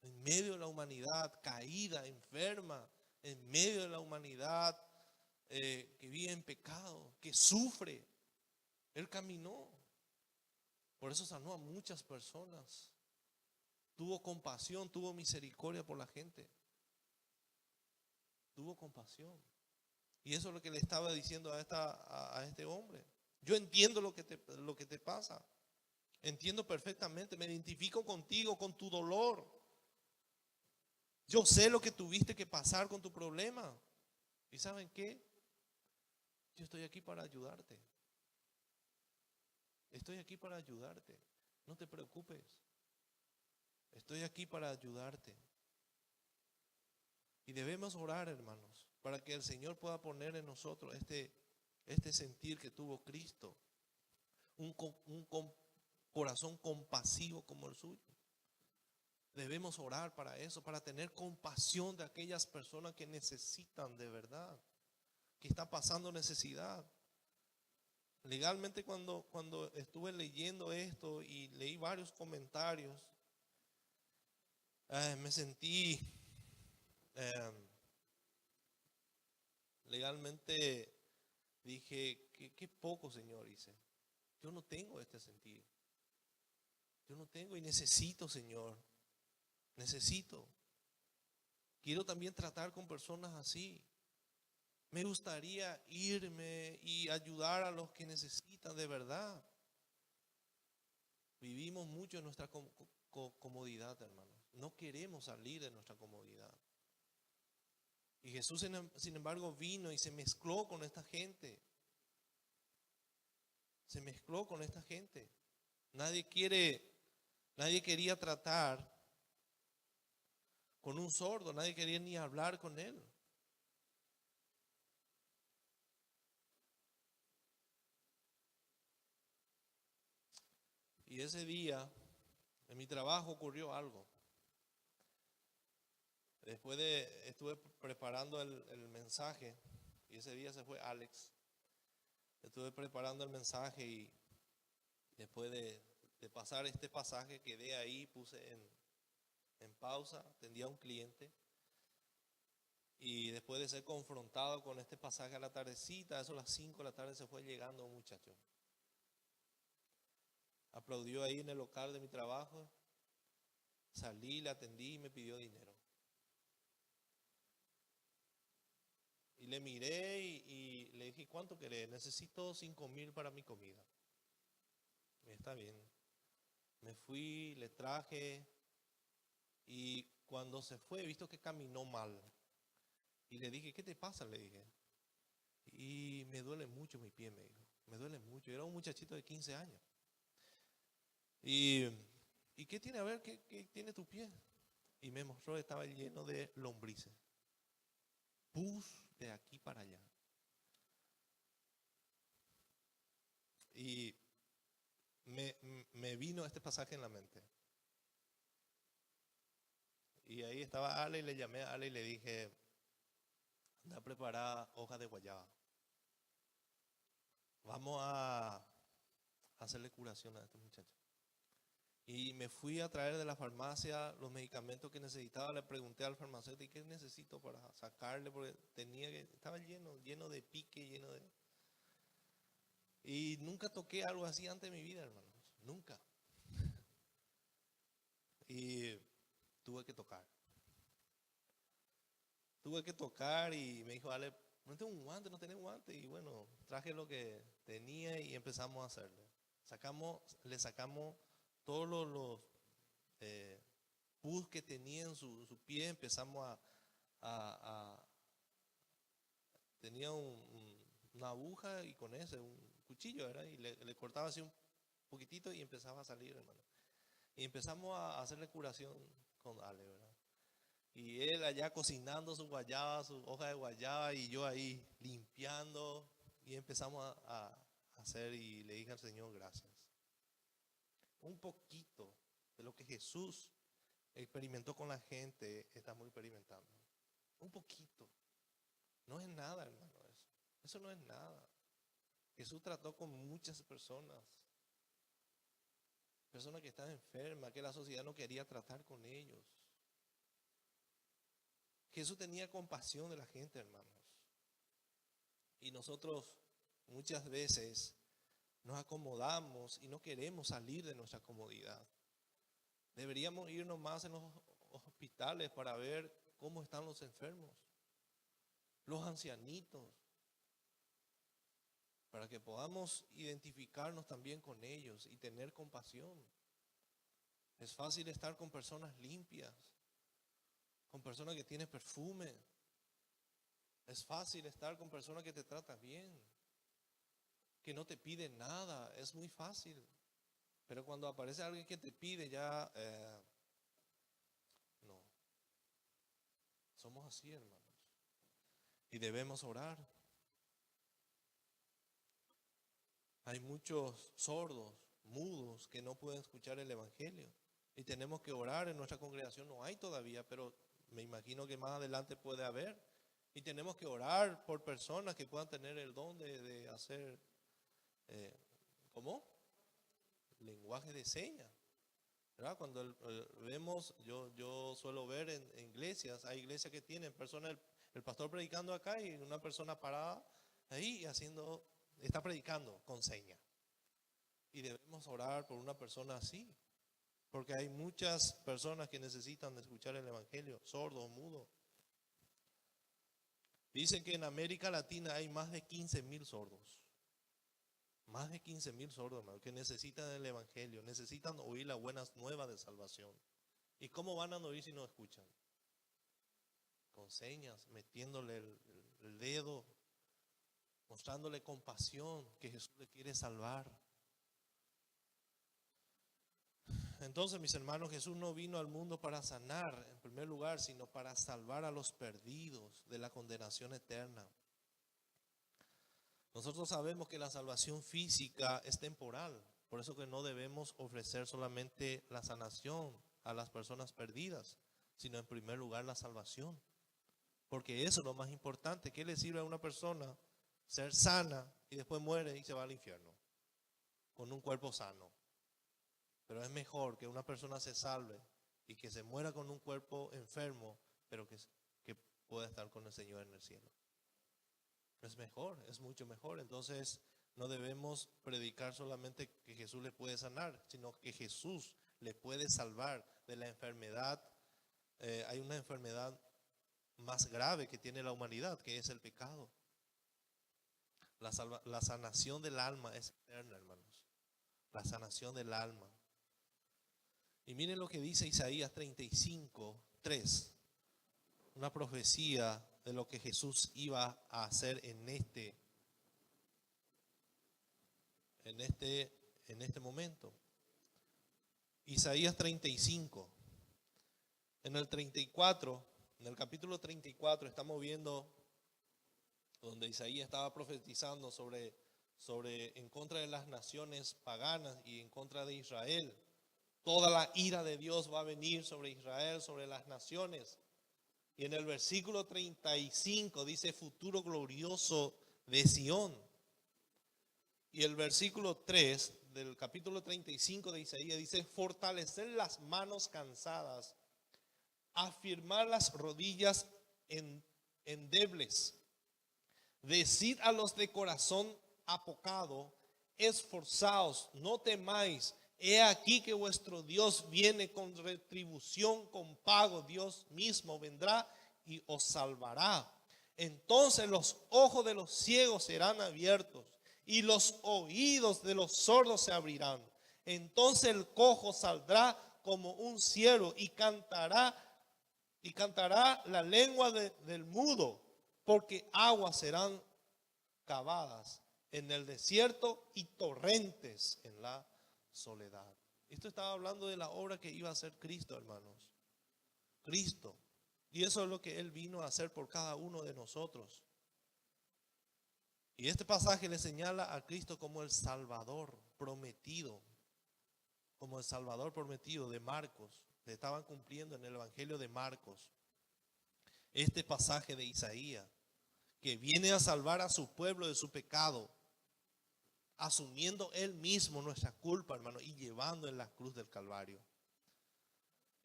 en medio de la humanidad caída, enferma, en medio de la humanidad que vive en pecado, que sufre. Él caminó. Por eso sanó a muchas personas. Tuvo compasión, tuvo misericordia por la gente. Tuvo compasión. Y eso es lo que le estaba diciendo a este hombre. Yo entiendo lo que te pasa. Entiendo perfectamente, me identifico contigo, con tu dolor. Yo sé lo que tuviste que pasar con tu problema. ¿Y saben qué? Yo estoy aquí para ayudarte. Estoy aquí para ayudarte. No te preocupes. Estoy aquí para ayudarte. Y debemos orar, hermanos, para que el Señor pueda poner en nosotros este sentir que tuvo Cristo. Un corazón compasivo como el suyo. Debemos orar para eso, para tener compasión de aquellas personas que necesitan de verdad, que están pasando necesidad. Legalmente cuando estuve leyendo esto y leí varios comentarios, me sentí legalmente, dije, qué poco, Señor, hice. Yo no tengo este sentir. Yo no tengo y necesito, Señor. Necesito. Quiero también tratar con personas así. Me gustaría irme y ayudar a los que necesitan de verdad. Vivimos mucho en nuestra comodidad, hermanos. No queremos salir de nuestra comodidad. Y Jesús, sin embargo, vino y se mezcló con esta gente. Se mezcló con esta gente. Nadie quería tratar con un sordo, nadie quería ni hablar con él. Y ese día, en mi trabajo ocurrió algo. Estuve preparando el mensaje, y ese día se fue Alex. Estuve preparando el mensaje y después de pasar este pasaje quedé ahí, puse en pausa, atendí a un cliente. Y después de ser confrontado con este pasaje a la tardecita, eso a las 5 de la tarde se fue llegando un muchacho. Aplaudió ahí en el local de mi trabajo. Salí, le atendí y me pidió dinero. Y le miré y le dije, ¿cuánto querés? Necesito 5,000 para mi comida. Está bien. Me fui, le traje y cuando se fue, he visto que caminó mal. Y le dije, ¿qué te pasa? Le dije. Y me duele mucho mi pie, me dijo. Me duele mucho. Era un muchachito de 15 años. ¿Y qué tiene? A ver, ¿qué tiene tu pie? Y me mostró que estaba lleno de lombrices. Pus de aquí para allá. Y me vino este pasaje en la mente. Y ahí estaba Ale y le llamé a Ale y le dije, anda a preparar hojas de guayaba. Vamos a hacerle curación a este muchacho. Y me fui a traer de la farmacia los medicamentos que necesitaba. Le pregunté al farmacéutico, ¿qué necesito para sacarle? Porque estaba lleno de pique, Y nunca toqué algo así antes de mi vida, hermanos. Nunca. Y tuve que tocar. Y me dijo, Ale, no tengo un guante, no tenés guante. Y bueno, traje lo que tenía y empezamos a hacerle. Le sacamos todos los pus que tenía en su pie. Empezamos tenía una aguja y con ese, un cuchillo, ¿verdad? Y le cortaba así un poquitito y empezaba a salir, hermano. Y empezamos a hacerle curación con Ale, ¿verdad? Y él allá cocinando su guayaba, su hoja de guayaba, y yo ahí limpiando. Y empezamos a hacer, y le dije al Señor, gracias. Un poquito de lo que Jesús experimentó con la gente, estamos experimentando. Un poquito. No es nada, hermano, eso. Eso no es nada. Jesús trató con muchas personas. Personas que están enfermas, que la sociedad no quería tratar con ellos. Jesús tenía compasión de la gente, hermanos. Y nosotros muchas veces nos acomodamos y no queremos salir de nuestra comodidad. Deberíamos irnos más en los hospitales para ver cómo están los enfermos, los ancianitos, para que podamos identificarnos también con ellos y tener compasión. Es fácil estar con personas limpias, con personas que tienen perfume. Es fácil estar con personas que te tratan bien, que no te piden nada. Es muy fácil. Pero cuando aparece alguien que te pide ya, no. Somos así, hermanos. Y debemos orar. Hay muchos sordos, mudos, que no pueden escuchar el Evangelio. Y tenemos que orar. En nuestra congregación no hay todavía, pero me imagino que más adelante puede haber. Y tenemos que orar por personas que puedan tener el don de hacer, ¿cómo? Lenguaje de señas. ¿Verdad? Cuando vemos, yo suelo ver en iglesias, hay iglesias que tienen personas, el pastor predicando acá y una persona parada ahí está predicando con señas. Y debemos orar por una persona así, porque hay muchas personas que necesitan escuchar el Evangelio, sordos, mudos. Dicen que en América Latina hay más de 15,000 sordos. Más de 15,000 sordos, hermano, que necesitan el Evangelio, necesitan oír las buenas nuevas de salvación. ¿Y cómo van a oír si no escuchan? Con señas, metiéndole el dedo, mostrándole compasión, que Jesús le quiere salvar. Entonces, mis hermanos, Jesús no vino al mundo para sanar en primer lugar, sino para salvar a los perdidos de la condenación eterna. Nosotros sabemos que la salvación física es temporal. Por eso que no debemos ofrecer solamente la sanación a las personas perdidas, sino en primer lugar la salvación. Porque eso es lo más importante. ¿Qué le sirve a una persona ser sana y después muere y se va al infierno con un cuerpo sano? Pero es mejor que una persona se salve y que se muera con un cuerpo enfermo, pero que pueda estar con el Señor en el cielo. Es mejor, es mucho mejor. Entonces no debemos predicar solamente que Jesús le puede sanar, sino que Jesús le puede salvar de la enfermedad. Hay una enfermedad más grave que tiene la humanidad, que es el pecado. La sanación del alma es eterna, hermanos. La sanación del alma. Y miren lo que dice Isaías 35:3. Una profecía de lo que Jesús iba a hacer en este momento. Isaías 35. En el 34, en el capítulo 34 estamos viendo donde Isaías estaba profetizando sobre en contra de las naciones paganas y en contra de Israel. Toda la ira de Dios va a venir sobre Israel, sobre las naciones. Y en el versículo 35 dice futuro glorioso de Sión. Y el versículo 3 del capítulo 35 de Isaías dice fortalecer las manos cansadas, afirmar las rodillas endebles. Decid a los de corazón apocado, esforzaos, no temáis. He aquí que vuestro Dios viene con retribución, con pago. Dios mismo vendrá y os salvará. Entonces los ojos de los ciegos serán abiertos y los oídos de los sordos se abrirán. Entonces el cojo saldrá como un ciervo y cantará la lengua del mudo, porque aguas serán cavadas en el desierto y torrentes en la soledad. Esto estaba hablando de la obra que iba a hacer Cristo, hermanos. Cristo. Y eso es lo que Él vino a hacer por cada uno de nosotros. Y este pasaje le señala a Cristo como el Salvador prometido. Como el Salvador prometido de Marcos. Le estaban cumpliendo en el Evangelio de Marcos este pasaje de Isaías, que viene a salvar a su pueblo de su pecado, asumiendo Él mismo nuestra culpa, hermano, y llevando en la cruz del Calvario.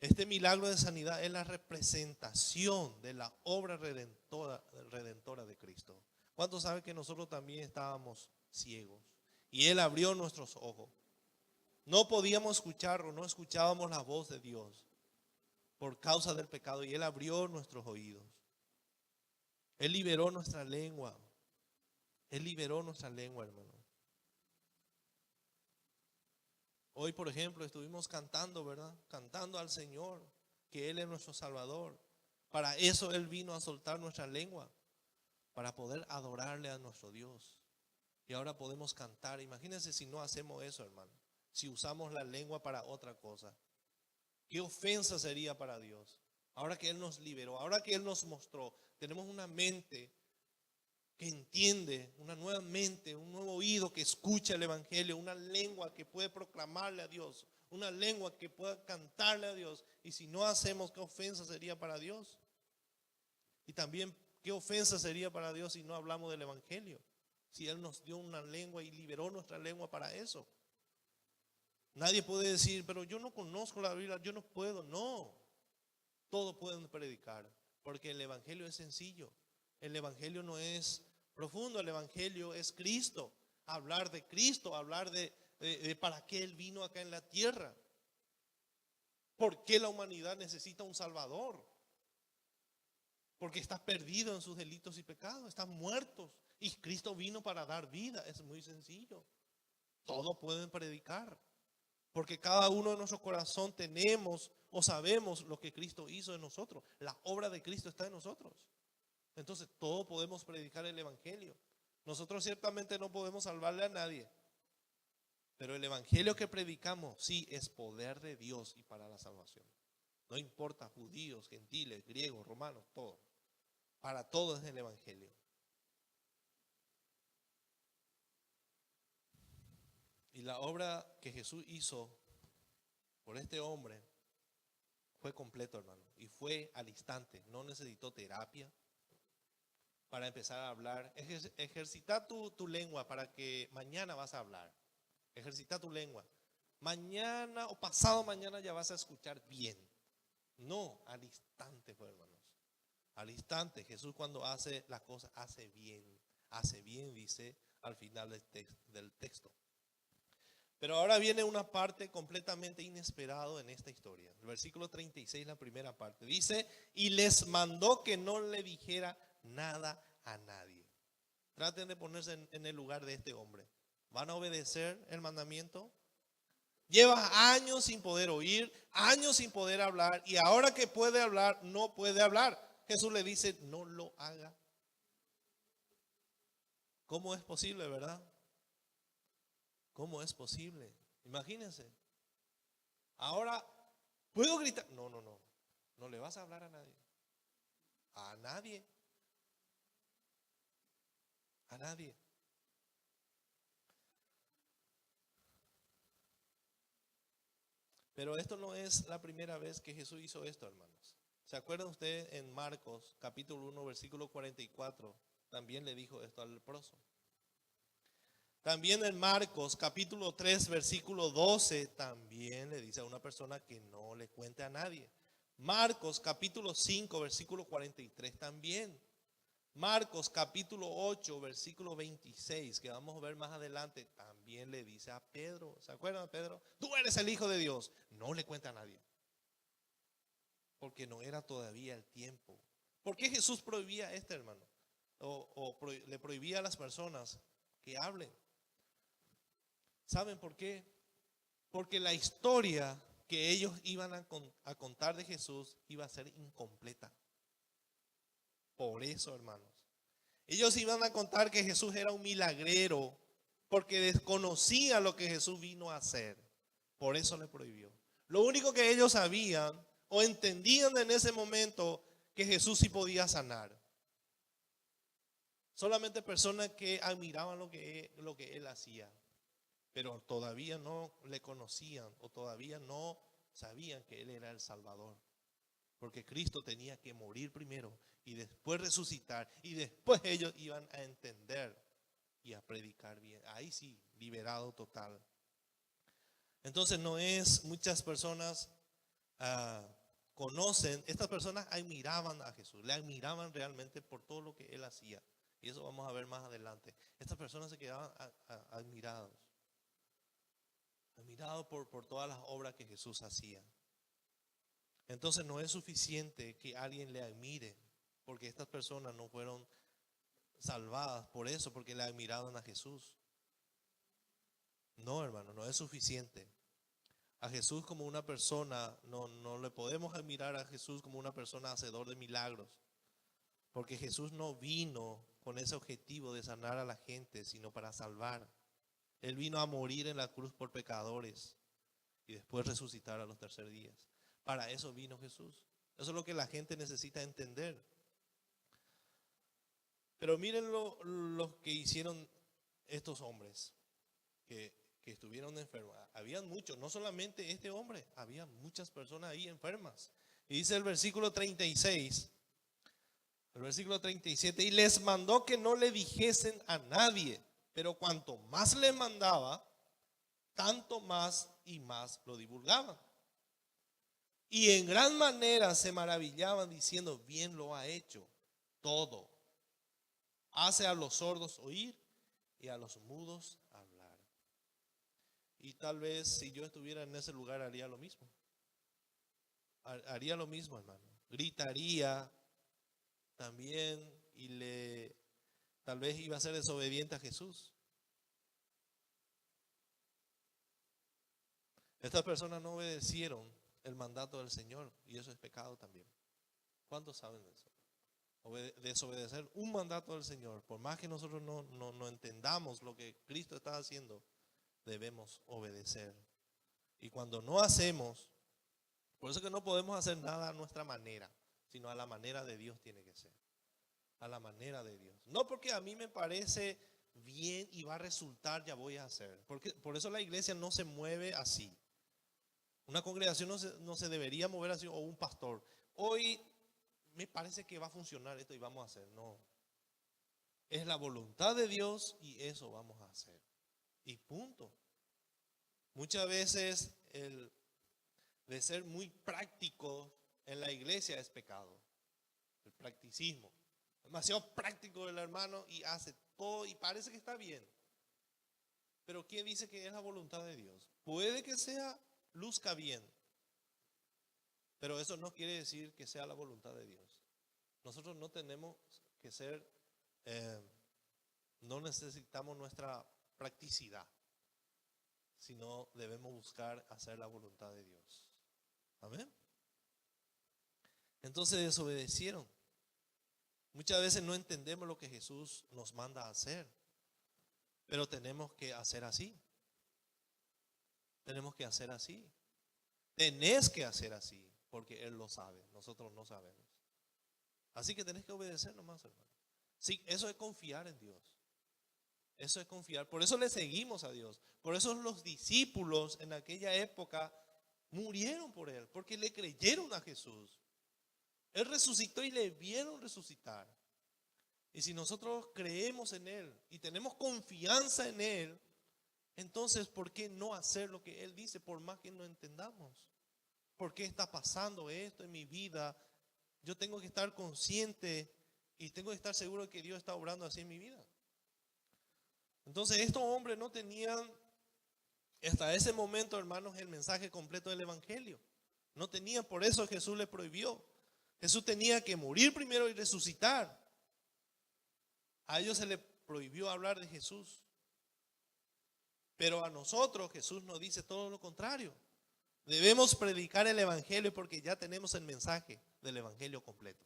Este milagro de sanidad es la representación de la obra redentora de Cristo. ¿Cuántos saben que nosotros también estábamos ciegos? Y Él abrió nuestros ojos. No podíamos escuchar o no escuchábamos la voz de Dios por causa del pecado, y Él abrió nuestros oídos. Él liberó nuestra lengua. Él liberó nuestra lengua, hermano. Hoy, por ejemplo, estuvimos cantando, ¿verdad? Cantando al Señor, que Él es nuestro Salvador. Para eso Él vino a soltar nuestra lengua, para poder adorarle a nuestro Dios. Y ahora podemos cantar. Imagínense si no hacemos eso, hermano. Si usamos la lengua para otra cosa. ¿Qué ofensa sería para Dios? Ahora que Él nos liberó, ahora que Él nos mostró, tenemos una mente que entiende, una nueva mente, un nuevo oído que escucha el Evangelio, una lengua que puede proclamarle a Dios, una lengua que pueda cantarle a Dios. Y si no hacemos, ¿qué ofensa sería para Dios? Y también, ¿qué ofensa sería para Dios si no hablamos del Evangelio? Si Él nos dio una lengua y liberó nuestra lengua para eso. Nadie puede decir, pero yo no conozco la Biblia, yo no puedo. No, todos pueden predicar, porque el Evangelio es sencillo. El Evangelio no es profundo, el Evangelio es Cristo. Hablar de Cristo, hablar de para qué Él vino acá en la tierra. ¿Por qué la humanidad necesita un Salvador? Porque estás perdido en sus delitos y pecados, estás muertos. Y Cristo vino para dar vida, es muy sencillo. Todos pueden predicar. Porque cada uno de nuestro corazón tenemos o sabemos lo que Cristo hizo en nosotros. La obra de Cristo está en nosotros. Entonces todos podemos predicar el Evangelio. Nosotros ciertamente no podemos salvarle a nadie. Pero el Evangelio que predicamos sí es poder de Dios y para la salvación. No importa judíos, gentiles, griegos, romanos, todo. Para todos es el Evangelio. Y la obra que Jesús hizo por este hombre fue completo, hermano. Y fue al instante. No necesitó terapia para empezar a hablar. Ejercita tu lengua para que mañana vas a hablar. Ejercita tu lengua. Mañana o pasado mañana ya vas a escuchar bien. No, al instante fue, hermanos. Al instante. Jesús cuando hace las cosas hace bien. Hace bien, dice al final del texto. Pero ahora viene una parte completamente inesperada en esta historia. El versículo 36, la primera parte, dice: y les mandó que no le dijera nada a nadie. Traten de ponerse en el lugar de este hombre. ¿Van a obedecer el mandamiento? Lleva años sin poder oír, años sin poder hablar, y ahora que puede hablar, no puede hablar. Jesús le dice: no lo haga. ¿Cómo es posible, verdad? ¿Cómo es posible? Imagínense. Ahora, ¿puedo gritar? No. No le vas a hablar a nadie. A nadie. A nadie. Pero esto no es la primera vez que Jesús hizo esto, hermanos. ¿Se acuerdan ustedes en Marcos capítulo 1 versículo 44? También le dijo esto al leproso. También en Marcos capítulo 3 versículo 12 también le dice a una persona que no le cuente a nadie. Marcos capítulo 5 versículo 43 también. Marcos capítulo 8 versículo 26, que vamos a ver más adelante, también le dice a Pedro. ¿Se acuerdan de Pedro? Tú eres el Hijo de Dios. No le cuenta a nadie. Porque no era todavía el tiempo. ¿Por qué Jesús prohibía esto, hermano? Le prohibía a las personas que hablen. ¿Saben por qué? Porque la historia que ellos iban a contar de Jesús iba a ser incompleta. Por eso, hermanos, ellos iban a contar que Jesús era un milagrero, porque desconocían lo que Jesús vino a hacer. Por eso le prohibió. Lo único que ellos sabían o entendían en ese momento, que Jesús sí podía sanar. Solamente personas que admiraban lo que él hacía, pero todavía no le conocían o todavía no sabían que él era el Salvador. Porque Cristo tenía que morir primero y después resucitar, y después ellos iban a entender y a predicar bien. Ahí sí, liberado total. Entonces no es, muchas personas conocen, estas personas admiraban a Jesús, le admiraban realmente por todo lo que él hacía. Y eso vamos a ver más adelante. Estas personas se quedaban admirados por todas las obras que Jesús hacía. Entonces no es suficiente que alguien le admire, porque estas personas no fueron salvadas por eso, porque le admiraban a Jesús. No, hermano, no es suficiente. A Jesús como una persona, no le podemos admirar a Jesús como una persona hacedor de milagros, porque Jesús no vino con ese objetivo de sanar a la gente, sino para salvar. Él vino a morir en la cruz por pecadores y después resucitar a los tercer días. Para eso vino Jesús. Eso es lo que la gente necesita entender. Pero miren lo que hicieron estos hombres que estuvieron enfermos. Habían muchos, no solamente este hombre, había muchas personas ahí enfermas. Y dice el versículo 36, el versículo 37, y les mandó que no le dijesen a nadie, pero cuanto más les mandaba, tanto más y más lo divulgaban. Y en gran manera se maravillaban diciendo: bien lo ha hecho todo. Hace a los sordos oír y a los mudos hablar. Y tal vez si yo estuviera en ese lugar haría lo mismo. Haría lo mismo, hermano. Gritaría también y tal vez iba a ser desobediente a Jesús. Estas personas no obedecieron el mandato del Señor, y eso es pecado también. ¿Cuántos saben de eso? Desobedecer un mandato del Señor, por más que nosotros no entendamos lo que Cristo está haciendo, debemos obedecer. Y cuando no hacemos, por eso que no podemos hacer nada a nuestra manera, sino a la manera de Dios tiene que ser. A la manera de Dios. No porque a mí me parece bien y va a resultar, ya voy a hacer. Porque, por eso la iglesia no se mueve así. Una congregación no se debería mover así, o un pastor. Hoy me parece que va a funcionar esto y vamos a hacer. No. Es la voluntad de Dios y eso vamos a hacer. Y punto. Muchas veces el de ser muy práctico en la iglesia es pecado. El practicismo. Demasiado práctico el hermano y hace todo y parece que está bien. Pero ¿quién dice que es la voluntad de Dios? Puede que luzca bien, pero eso no quiere decir que sea la voluntad de Dios. Nosotros no tenemos que ser, no necesitamos nuestra practicidad, sino debemos buscar hacer la voluntad de Dios. Amén. Entonces desobedecieron. Muchas veces no entendemos lo que Jesús nos manda a hacer, pero tenemos que hacer así. Tenemos que hacer así. Tenés que hacer así, porque Él lo sabe, nosotros no sabemos. Así que tenés que obedecer nomás, hermano. Sí, eso es confiar en Dios. Eso es confiar. Por eso le seguimos a Dios. Por eso los discípulos en aquella época murieron por Él, porque le creyeron a Jesús. Él resucitó y le vieron resucitar. Y si nosotros creemos en Él y tenemos confianza en Él, entonces ¿por qué no hacer lo que Él dice por más que no entendamos? ¿Por qué está pasando esto en mi vida? Yo tengo que estar consciente y tengo que estar seguro de que Dios está obrando así en mi vida. Entonces estos hombres no tenían hasta ese momento, hermanos, el mensaje completo del evangelio. No tenían, por eso Jesús les prohibió. Jesús tenía que morir primero y resucitar. A ellos se les prohibió hablar de Jesús. Pero a nosotros Jesús nos dice todo lo contrario. Debemos predicar el evangelio porque ya tenemos el mensaje del evangelio completo.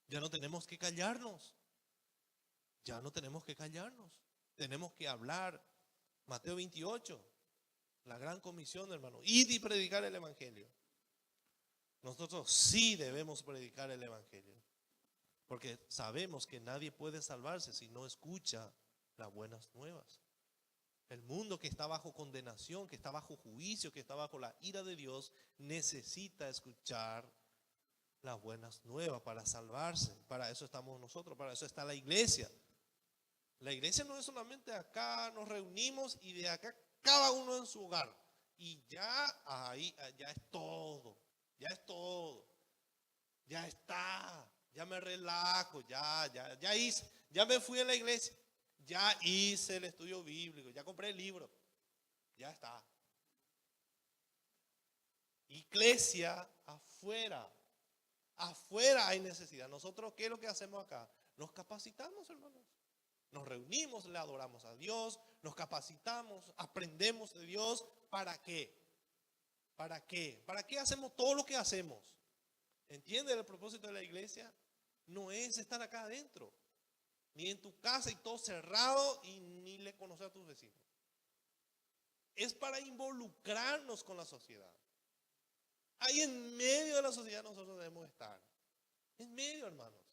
Ya no tenemos que callarnos. Ya no tenemos que callarnos. Tenemos que hablar. Mateo 28, la gran comisión, hermano. Id y predicar el evangelio. Nosotros sí debemos predicar el evangelio. Porque sabemos que nadie puede salvarse si no escucha las buenas nuevas. El mundo que está bajo condenación, que está bajo juicio, que está bajo la ira de Dios, necesita escuchar las buenas nuevas para salvarse. Para eso estamos nosotros, para eso está la iglesia. La iglesia no es solamente acá, nos reunimos y de acá cada uno en su hogar. Y ya ahí, ya es todo, ya es todo. Ya está, ya me relajo, ya hice, ya me fui a la iglesia. Ya hice el estudio bíblico, ya compré el libro, ya está. Iglesia afuera, afuera hay necesidad. Nosotros, ¿qué es lo que hacemos acá? Nos capacitamos, hermanos. Nos reunimos, le adoramos a Dios, nos capacitamos, aprendemos de Dios. ¿Para qué? ¿Para qué? ¿Para qué hacemos todo lo que hacemos? ¿Entiendes el propósito de la iglesia? No es estar acá adentro. Ni en tu casa y todo cerrado y ni le conocer a tus vecinos. Es para involucrarnos con la sociedad. Ahí en medio de la sociedad nosotros debemos estar. En medio, hermanos.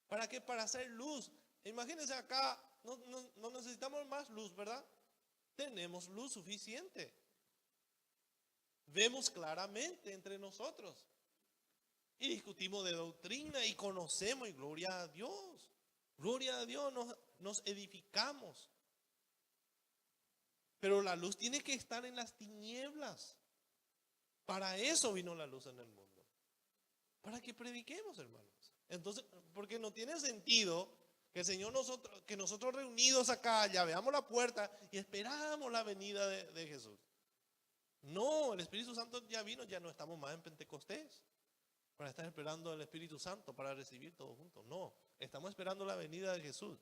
¿Para qué? Para hacer luz. Imagínense acá, no necesitamos más luz, ¿verdad? Tenemos luz suficiente. Vemos claramente entre nosotros. Y discutimos de doctrina y conocemos y gloria a Dios. Gloria a Dios, nos edificamos. Pero la luz tiene que estar en las tinieblas. Para eso vino la luz en el mundo. Para que prediquemos, hermanos. Entonces, porque no tiene sentido que el Señor que nosotros reunidos acá ya veamos la puerta y esperamos la venida de Jesús. No, el Espíritu Santo ya vino, ya no estamos más en Pentecostés para estar esperando al Espíritu Santo para recibir todo juntos. No, estamos esperando la venida de Jesús.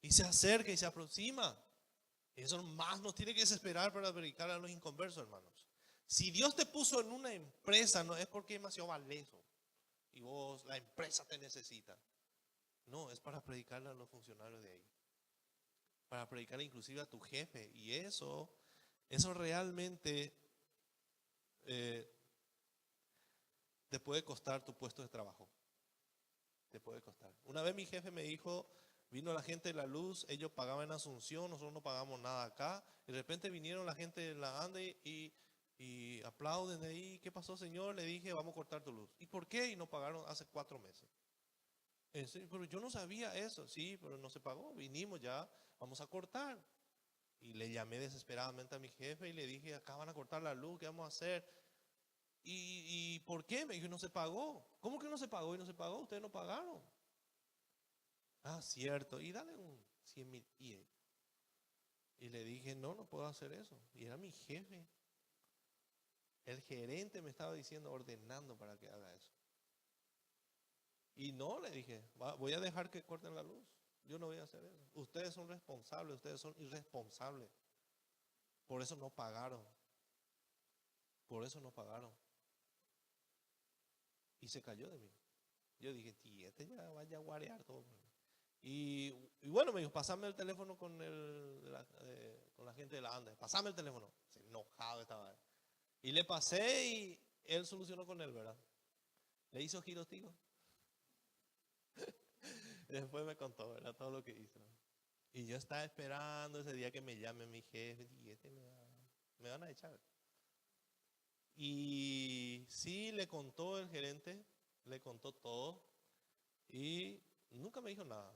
Y se acerca y se aproxima. Eso más nos tiene que desesperar para predicar a los inconversos, hermanos. Si Dios te puso en una empresa, no es porque es demasiado valeso y vos, la empresa te necesita. No, es para predicarle a los funcionarios de ahí. Para predicarle inclusive a tu jefe. Y eso realmente te puede costar tu puesto de trabajo. Te puede costar. Una vez mi jefe me dijo, Vino la gente de la luz, ellos pagaban en Asunción, nosotros no pagamos nada acá. Y de repente vinieron la gente de la ANDE y aplauden de ahí. ¿Qué pasó, señor? Le dije, vamos a cortar tu luz. ¿Y por qué? Y no pagaron hace 4 meses. Pero yo no sabía eso. Sí, pero no se pagó. Vinimos ya, vamos a cortar. Y le llamé desesperadamente a mi jefe y le dije, acá van a cortar la luz, ¿qué vamos a hacer? ¿Y por qué? Me dijo, no se pagó. ¿Cómo que no se pagó? Y no se pagó, ustedes no pagaron. Ah, cierto. Y dale un 100,000 y le dije, no, no puedo hacer eso. Y era mi jefe. El gerente me estaba diciendo, ordenando para que haga eso. Y no, le dije, voy a dejar que corten la luz. Yo no voy a hacer eso. Ustedes son responsables, ustedes son irresponsables. Por eso no pagaron. Por eso no pagaron. Y se cayó de mí. Yo dije, este ya vaya a guarear todo. Y bueno, me dijo, pasame el teléfono con la gente de la ANDE. Pasame el teléfono. Enojado estaba él. Y le pasé y él solucionó con él, ¿verdad? Le hizo giros tiros. Después me contó, ¿verdad? Todo lo que hizo. Y yo estaba esperando ese día que me llame mi jefe. Y me van a echar. Y sí, le contó el gerente, le contó todo. Y nunca me dijo nada.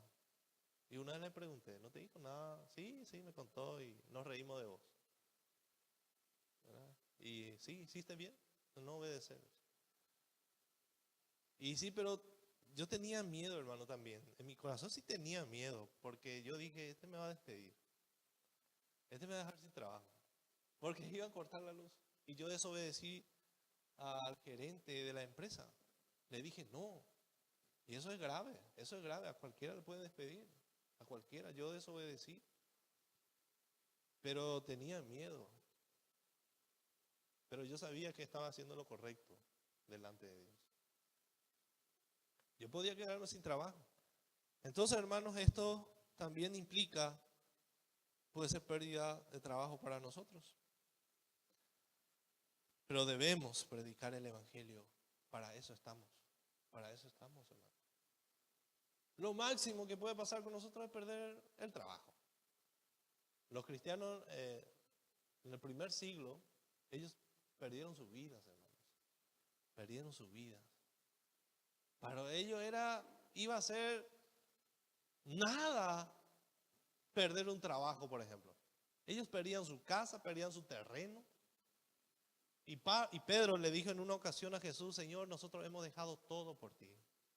Y una vez le pregunté, ¿no te dijo nada? Sí, me contó y nos reímos de vos. ¿Verdad? Y sí, hiciste bien, no obedecer. Y sí, pero yo tenía miedo, hermano, también. En mi corazón sí tenía miedo, porque yo dije, este me va a despedir. Este me va a dejar sin trabajo. Porque iban a cortar la luz. Y yo desobedecí al gerente de la empresa. Le dije, no. Y eso es grave, a cualquiera le pueden despedir. A cualquiera, yo desobedecí. Pero tenía miedo. Pero yo sabía que estaba haciendo lo correcto delante de Dios. Yo podía quedarme sin trabajo. Entonces, hermanos, esto también implica, puede ser pérdida de trabajo para nosotros. Pero debemos predicar el evangelio. Para eso estamos. Para eso estamos, hermanos. Lo máximo que puede pasar con nosotros es perder el trabajo. Los cristianos en el primer siglo, ellos perdieron sus vidas, hermanos. Perdieron sus vidas. Para ellos iba a ser nada perder un trabajo, por ejemplo. Ellos perdían su casa, perdían su terreno. Y Pedro le dijo en una ocasión a Jesús, Señor, nosotros hemos dejado todo por ti.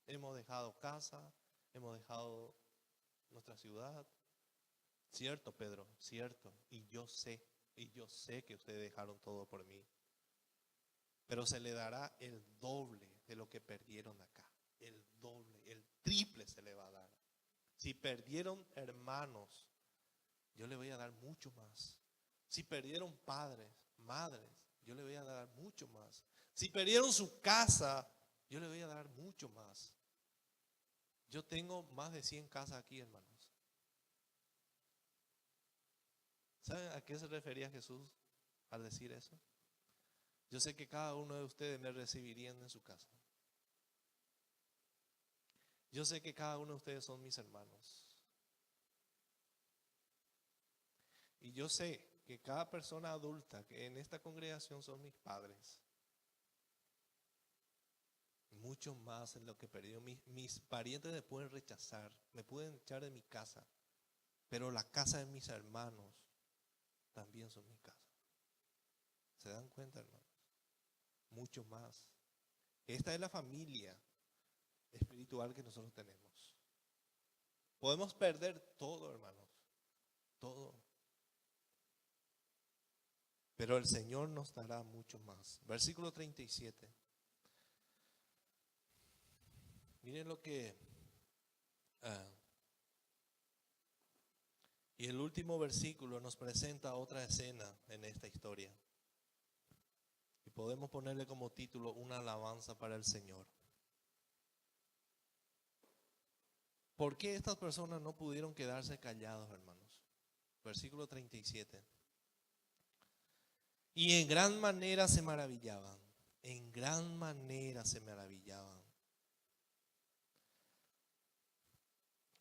Hemos dejado casa, hemos dejado nuestra ciudad. Cierto, Pedro, cierto. Y yo sé que ustedes dejaron todo por mí. Pero se le dará el doble de lo que perdieron acá. El doble, el triple se le va a dar. Si perdieron hermanos, yo le voy a dar mucho más. Si perdieron padres, madres, yo le voy a dar mucho más. Si perdieron su casa, yo le voy a dar mucho más. Yo tengo más de 100 casas aquí, hermanos. ¿Saben a qué se refería Jesús al decir eso? Yo sé que cada uno de ustedes me recibirían en su casa. Yo sé que cada uno de ustedes son mis hermanos. Y yo sé que cada persona adulta que en esta congregación son mis padres. Mucho más en lo que perdió. Mis parientes me pueden rechazar, me pueden echar de mi casa. Pero la casa de mis hermanos también son mi casa. ¿Se dan cuenta, hermanos? Mucho más. Esta es la familia espiritual que nosotros tenemos. Podemos perder todo, hermanos. Todo. Pero el Señor nos dará mucho más. Versículo 37. Miren lo que... y el último versículo nos presenta otra escena en esta historia. Y podemos ponerle como título una alabanza para el Señor. ¿Por qué estas personas no pudieron quedarse callados, hermanos? Versículo 37. Y en gran manera se maravillaban. En gran manera se maravillaban.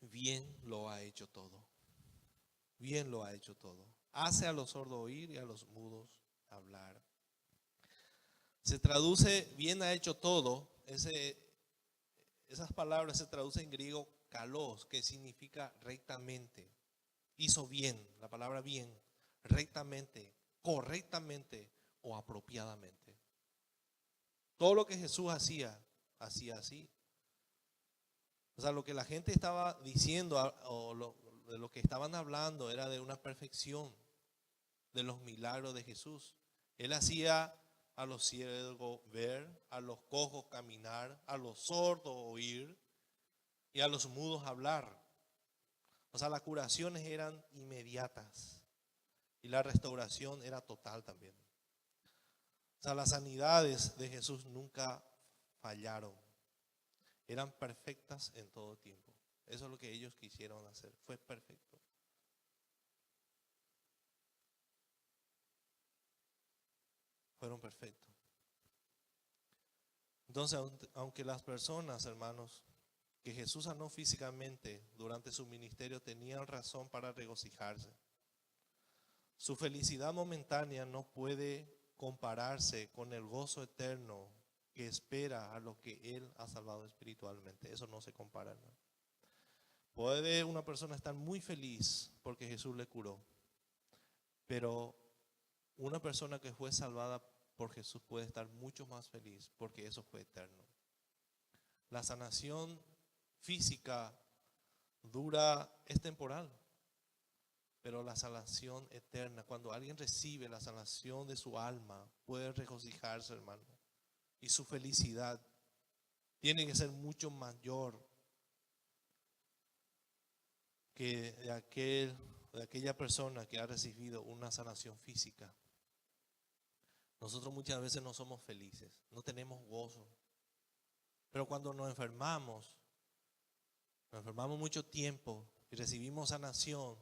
bien lo ha hecho todo. Bien lo ha hecho todo. Hace a los sordos oír y a los mudos hablar. Se traduce, bien ha hecho todo. Esas palabras se traducen en griego kalos, que significa rectamente. Hizo bien, la palabra bien, rectamente, correctamente o apropiadamente. Todo lo que Jesús hacía así. O sea, lo que la gente estaba diciendo de lo que estaban hablando era de una perfección de los milagros de Jesús. Él hacía a los ciegos ver, a los cojos caminar, a los sordos oír y a los mudos hablar. O sea, las curaciones eran inmediatas y la restauración era total también. O sea, las sanidades de Jesús nunca fallaron. Eran perfectas en todo tiempo. Eso es lo que ellos quisieron hacer. Fue perfecto. Fueron perfectos. Entonces, aunque las personas, hermanos, que Jesús sanó físicamente durante su ministerio tenían razón para regocijarse, su felicidad momentánea no puede compararse con el gozo eterno que espera a los que Él ha salvado espiritualmente. Eso no se compara, ¿no? Puede una persona estar muy feliz porque Jesús le curó, pero una persona que fue salvada por Jesús puede estar mucho más feliz porque eso fue eterno. La sanación física es temporal, pero la sanación eterna, cuando alguien recibe la sanación de su alma, puede regocijarse, hermano, y su felicidad tiene que ser mucho mayor que de aquella persona que ha recibido una sanación física. Nosotros muchas veces no somos felices, no tenemos gozo, pero cuando nos enfermamos mucho tiempo y recibimos sanación,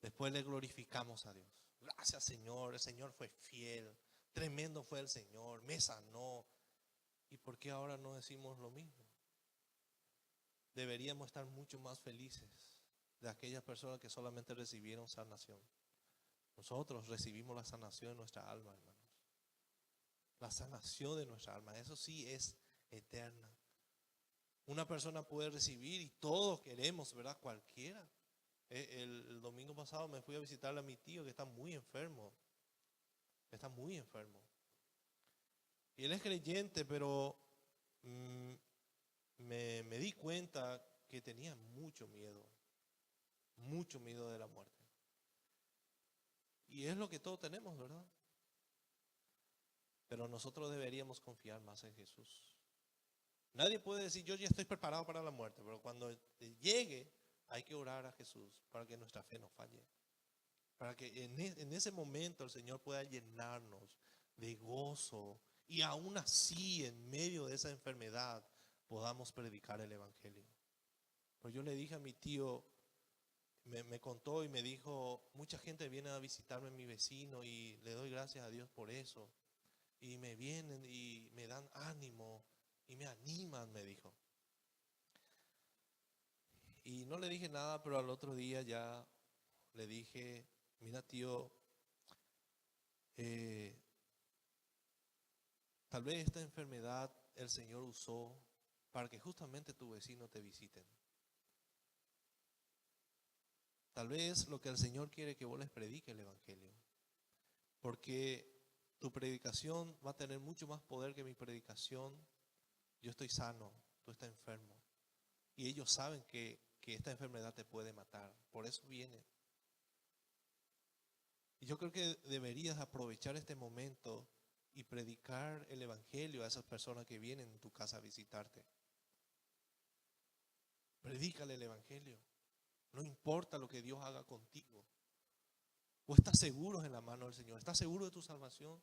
después le glorificamos a Dios. Gracias, Señor, el Señor fue fiel, tremendo fue el Señor, me sanó. ¿Y por qué ahora no decimos lo mismo? Deberíamos estar mucho más felices de aquellas personas que solamente recibieron sanación. Nosotros recibimos la sanación de nuestra alma, hermanos. La sanación de nuestra alma, eso sí es eterna. Una persona puede recibir y todos queremos, ¿verdad? Cualquiera. El domingo pasado me fui a visitar a mi tío que está muy enfermo. Está muy enfermo. Y él es creyente, pero me di cuenta que tenía mucho miedo de la muerte. Y es lo que todos tenemos, ¿verdad? Pero nosotros deberíamos confiar más en Jesús. Nadie puede decir, yo ya estoy preparado para la muerte, pero cuando llegue, hay que orar a Jesús para que nuestra fe no falle. Para que en ese momento el Señor pueda llenarnos de gozo y aún así, en medio de esa enfermedad, podamos predicar el Evangelio. Pues yo le dije a mi tío, me contó y me dijo, mucha gente viene a visitarme, mi vecino, y le doy gracias a Dios por eso. Y me vienen y me dan ánimo y me animan, me dijo. Y no le dije nada, pero al otro día ya le dije, mira tío, tal vez esta enfermedad el Señor usó para que justamente tu vecino te visiten. Tal vez lo que el Señor quiere que vos les prediques el Evangelio. Porque tu predicación va a tener mucho más poder que mi predicación. Yo estoy sano, tú estás enfermo. Y ellos saben que esta enfermedad te puede matar. Por eso vienen. Y yo creo que deberías aprovechar este momento y predicar el Evangelio a esas personas que vienen en tu casa a visitarte. Predícale el Evangelio. No importa lo que Dios haga contigo. ¿O estás seguro en la mano del Señor? ¿Estás seguro de tu salvación?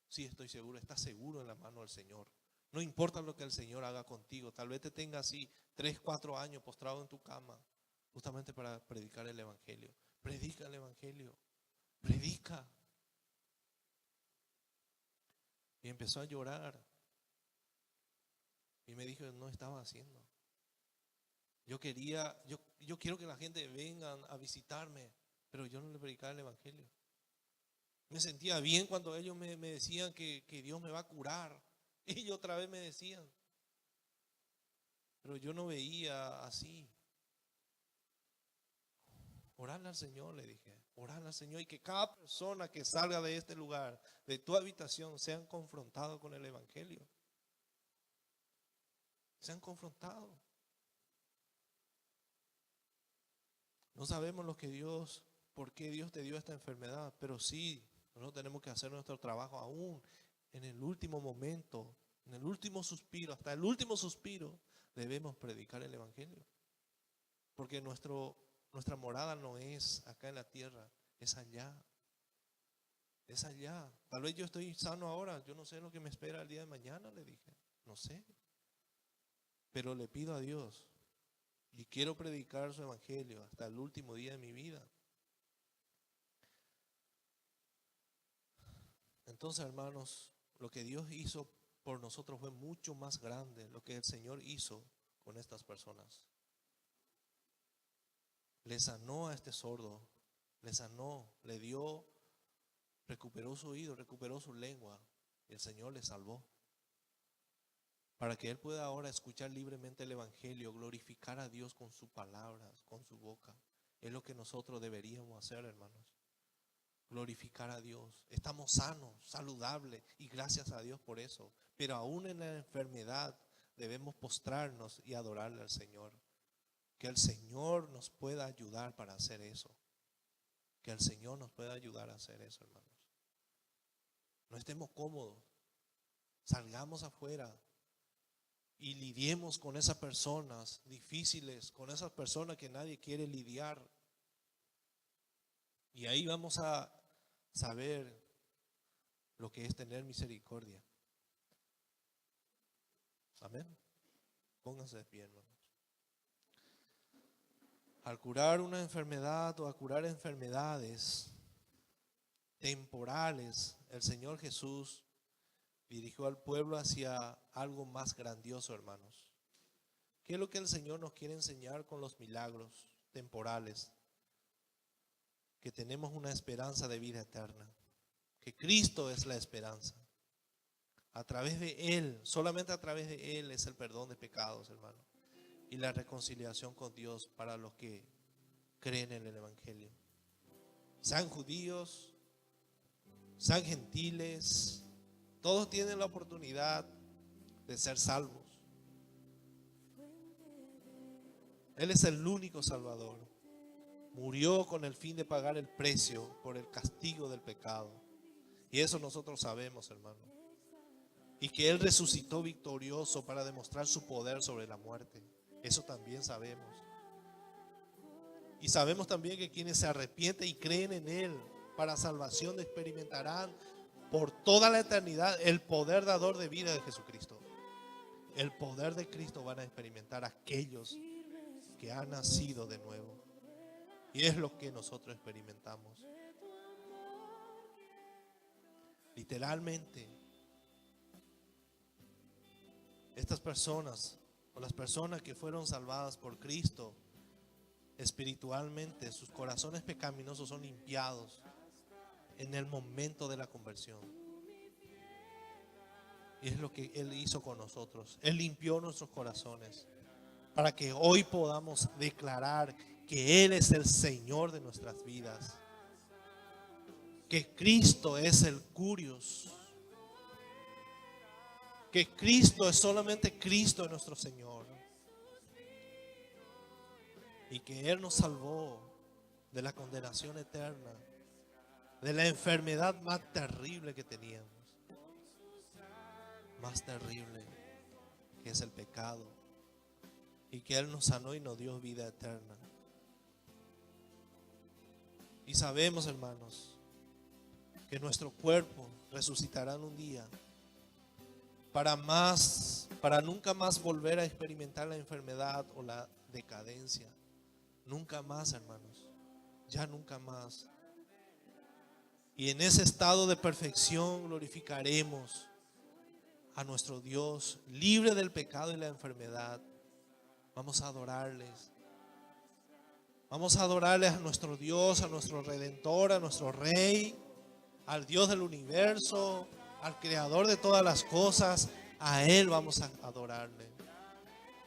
Sí, estoy seguro. Estás seguro en la mano del Señor. No importa lo que el Señor haga contigo. Tal vez te tenga así 3, 4 años postrado en tu cama, justamente para predicar el Evangelio. Predica el Evangelio. Predica. Y empezó a llorar. Y me dijo, no estaba haciendo. yo quiero que la gente venga a visitarme, pero yo no le predicaba el evangelio. Me sentía bien cuando ellos me decían que Dios me va a curar. Y yo otra vez me decían. Pero yo no veía así. Orarle al Señor, le dije. Orarle al Señor y que cada persona que salga de este lugar, de tu habitación, sean confrontados con el evangelio. Sean confrontados. No sabemos por qué Dios te dio esta enfermedad, pero sí, nosotros tenemos que hacer nuestro trabajo aún en el último momento, en el último suspiro, hasta el último suspiro, debemos predicar el evangelio. Porque nuestra morada no es acá en la tierra, es allá. Es allá. Tal vez yo estoy sano ahora, yo no sé lo que me espera el día de mañana, le dije. No sé. Pero le pido a Dios y quiero predicar su evangelio hasta el último día de mi vida. Entonces, hermanos, lo que Dios hizo por nosotros fue mucho más grande lo que el Señor hizo con estas personas. Le sanó a este sordo, le sanó, le dio, recuperó su oído, recuperó su lengua y el Señor le salvó. Para que él pueda ahora escuchar libremente el evangelio, glorificar a Dios con sus palabras, con su boca. Es lo que nosotros deberíamos hacer, hermanos. Glorificar a Dios. Estamos sanos, saludables y gracias a Dios por eso. Pero aún en la enfermedad debemos postrarnos y adorarle al Señor. Que el Señor nos pueda ayudar para hacer eso. Que el Señor nos pueda ayudar a hacer eso, hermanos. No estemos cómodos. Salgamos afuera y lidiemos con esas personas difíciles, con esas personas que nadie quiere lidiar. Y ahí vamos a saber lo que es tener misericordia. Amén. Pónganse de pie, hermanos. Al curar una enfermedad o a curar enfermedades temporales, el Señor Jesús dirigió al pueblo hacia algo más grandioso, hermanos. ¿Qué es lo que el Señor nos quiere enseñar con los milagros temporales? Que tenemos una esperanza de vida eterna, que Cristo es la esperanza. A través de Él, solamente a través de Él es el perdón de pecados, hermano, y la reconciliación con Dios para los que creen en el evangelio. Sean judíos, sean gentiles, todos tienen la oportunidad de ser salvos. Él es el único Salvador. Murió con el fin de pagar el precio por el castigo del pecado. Y eso nosotros sabemos, hermano. Y que Él resucitó victorioso para demostrar su poder sobre la muerte. Eso también sabemos. Y sabemos también que quienes se arrepienten y creen en Él para salvación experimentarán por toda la eternidad el poder dador de vida de Jesucristo. El poder de Cristo van a experimentar aquellos que han nacido de nuevo. Y es lo que nosotros experimentamos. Literalmente, estas personas, o las personas que fueron salvadas por Cristo, espiritualmente, sus corazones pecaminosos son limpiados en el momento de la conversión. Y es lo que Él hizo con nosotros. Él limpió nuestros corazones para que hoy podamos declarar que Él es el Señor de nuestras vidas, que Cristo es el Curios, que Cristo es solamente Cristo de nuestro Señor, y que Él nos salvó de la condenación eterna, de la enfermedad más terrible que teníamos, más terrible, que es el pecado, y que Él nos sanó y nos dio vida eterna. Y sabemos, hermanos, que nuestro cuerpo resucitará en un día para nunca más volver a experimentar la enfermedad o la decadencia. Nunca más, hermanos, ya nunca más. Y en ese estado de perfección glorificaremos a nuestro Dios, libre del pecado y la enfermedad. Vamos a adorarles. Vamos a adorarles a nuestro Dios, a nuestro Redentor, a nuestro Rey, al Dios del universo, al Creador de todas las cosas. A Él vamos a adorarle.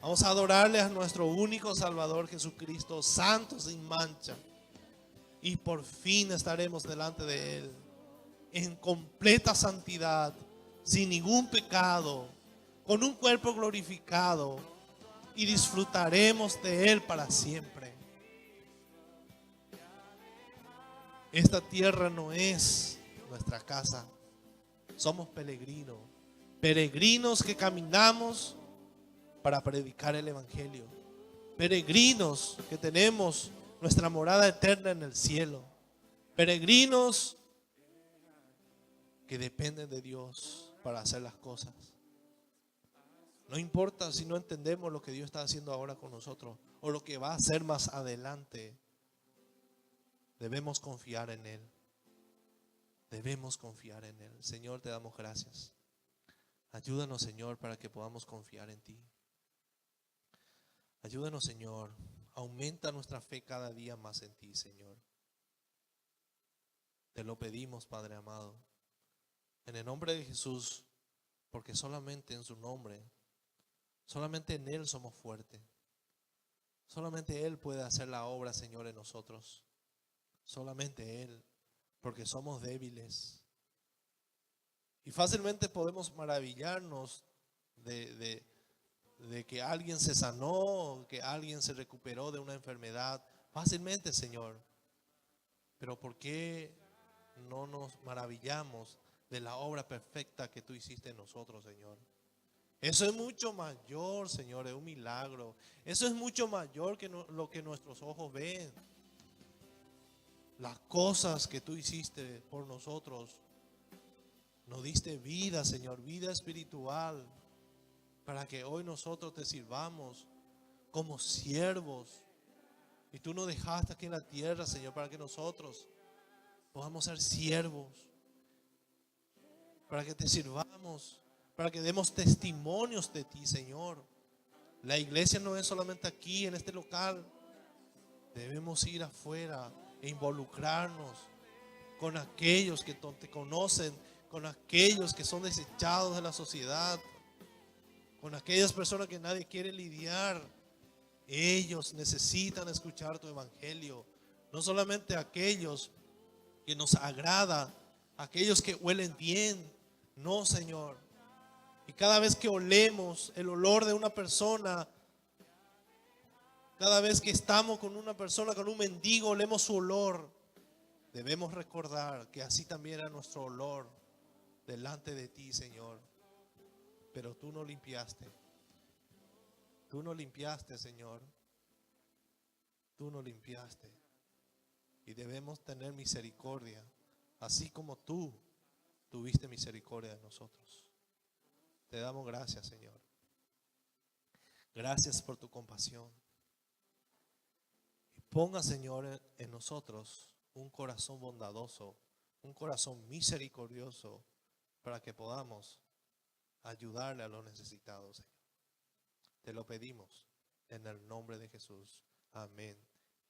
Vamos a adorarle a nuestro único Salvador Jesucristo, santo sin mancha. Y por fin estaremos delante de Él en completa santidad, sin ningún pecado, con un cuerpo glorificado, y disfrutaremos de Él para siempre. Esta tierra no es nuestra casa. Somos peregrinos. Peregrinos que caminamos para predicar el Evangelio. Peregrinos que tenemos nuestra morada eterna en el cielo. Peregrinos que dependen de Dios para hacer las cosas. No importa si no entendemos lo que Dios está haciendo ahora con nosotros o lo que va a hacer más adelante. Debemos confiar en Él. Debemos confiar en Él. Señor, te damos gracias. Ayúdanos, Señor, para que podamos confiar en ti. Ayúdanos, Señor. Aumenta nuestra fe cada día más en ti, Señor. Te lo pedimos, Padre amado. En el nombre de Jesús, porque solamente en su nombre, solamente en Él somos fuertes. Solamente Él puede hacer la obra, Señor, en nosotros. Solamente Él, porque somos débiles. Y fácilmente podemos maravillarnos de que alguien se sanó, que alguien se recuperó de una enfermedad. Fácilmente, Señor. Pero ¿por qué no nos maravillamos de la obra perfecta que tú hiciste en nosotros, Señor? Eso es mucho mayor, Señor, es un milagro. Eso es mucho mayor que lo que nuestros ojos ven. Las cosas que tú hiciste por nosotros. Nos diste vida, Señor, vida espiritual, para que hoy nosotros te sirvamos como siervos. Y tú nos dejaste aquí en la tierra, Señor, para que nosotros podamos ser siervos, para que te sirvamos, para que demos testimonios de ti, Señor. La iglesia no es solamente aquí en este local. Debemos ir afuera e involucrarnos con aquellos que te conocen, con aquellos que son desechados de la sociedad, con aquellas personas que nadie quiere lidiar. Ellos necesitan escuchar tu evangelio. No solamente aquellos que nos agrada, aquellos que huelen bien. No, Señor. Y cada vez que olemos el olor de una persona, cada vez que estamos con una persona, con un mendigo, olemos su olor, debemos recordar que así también era nuestro olor delante de ti, Señor. Pero tú no limpiaste. Tú no limpiaste, Señor. Tú no limpiaste. Y debemos tener misericordia, así como tú tuviste misericordia de nosotros. Te damos gracias, Señor. Gracias por tu compasión. Y ponga, Señor, en nosotros un corazón bondadoso, un corazón misericordioso, para que podamos ayudarle a los necesitados, Señor. Te lo pedimos en el nombre de Jesús. Amén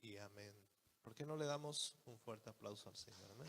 y amén. ¿Por qué no le damos un fuerte aplauso al Señor? Amén.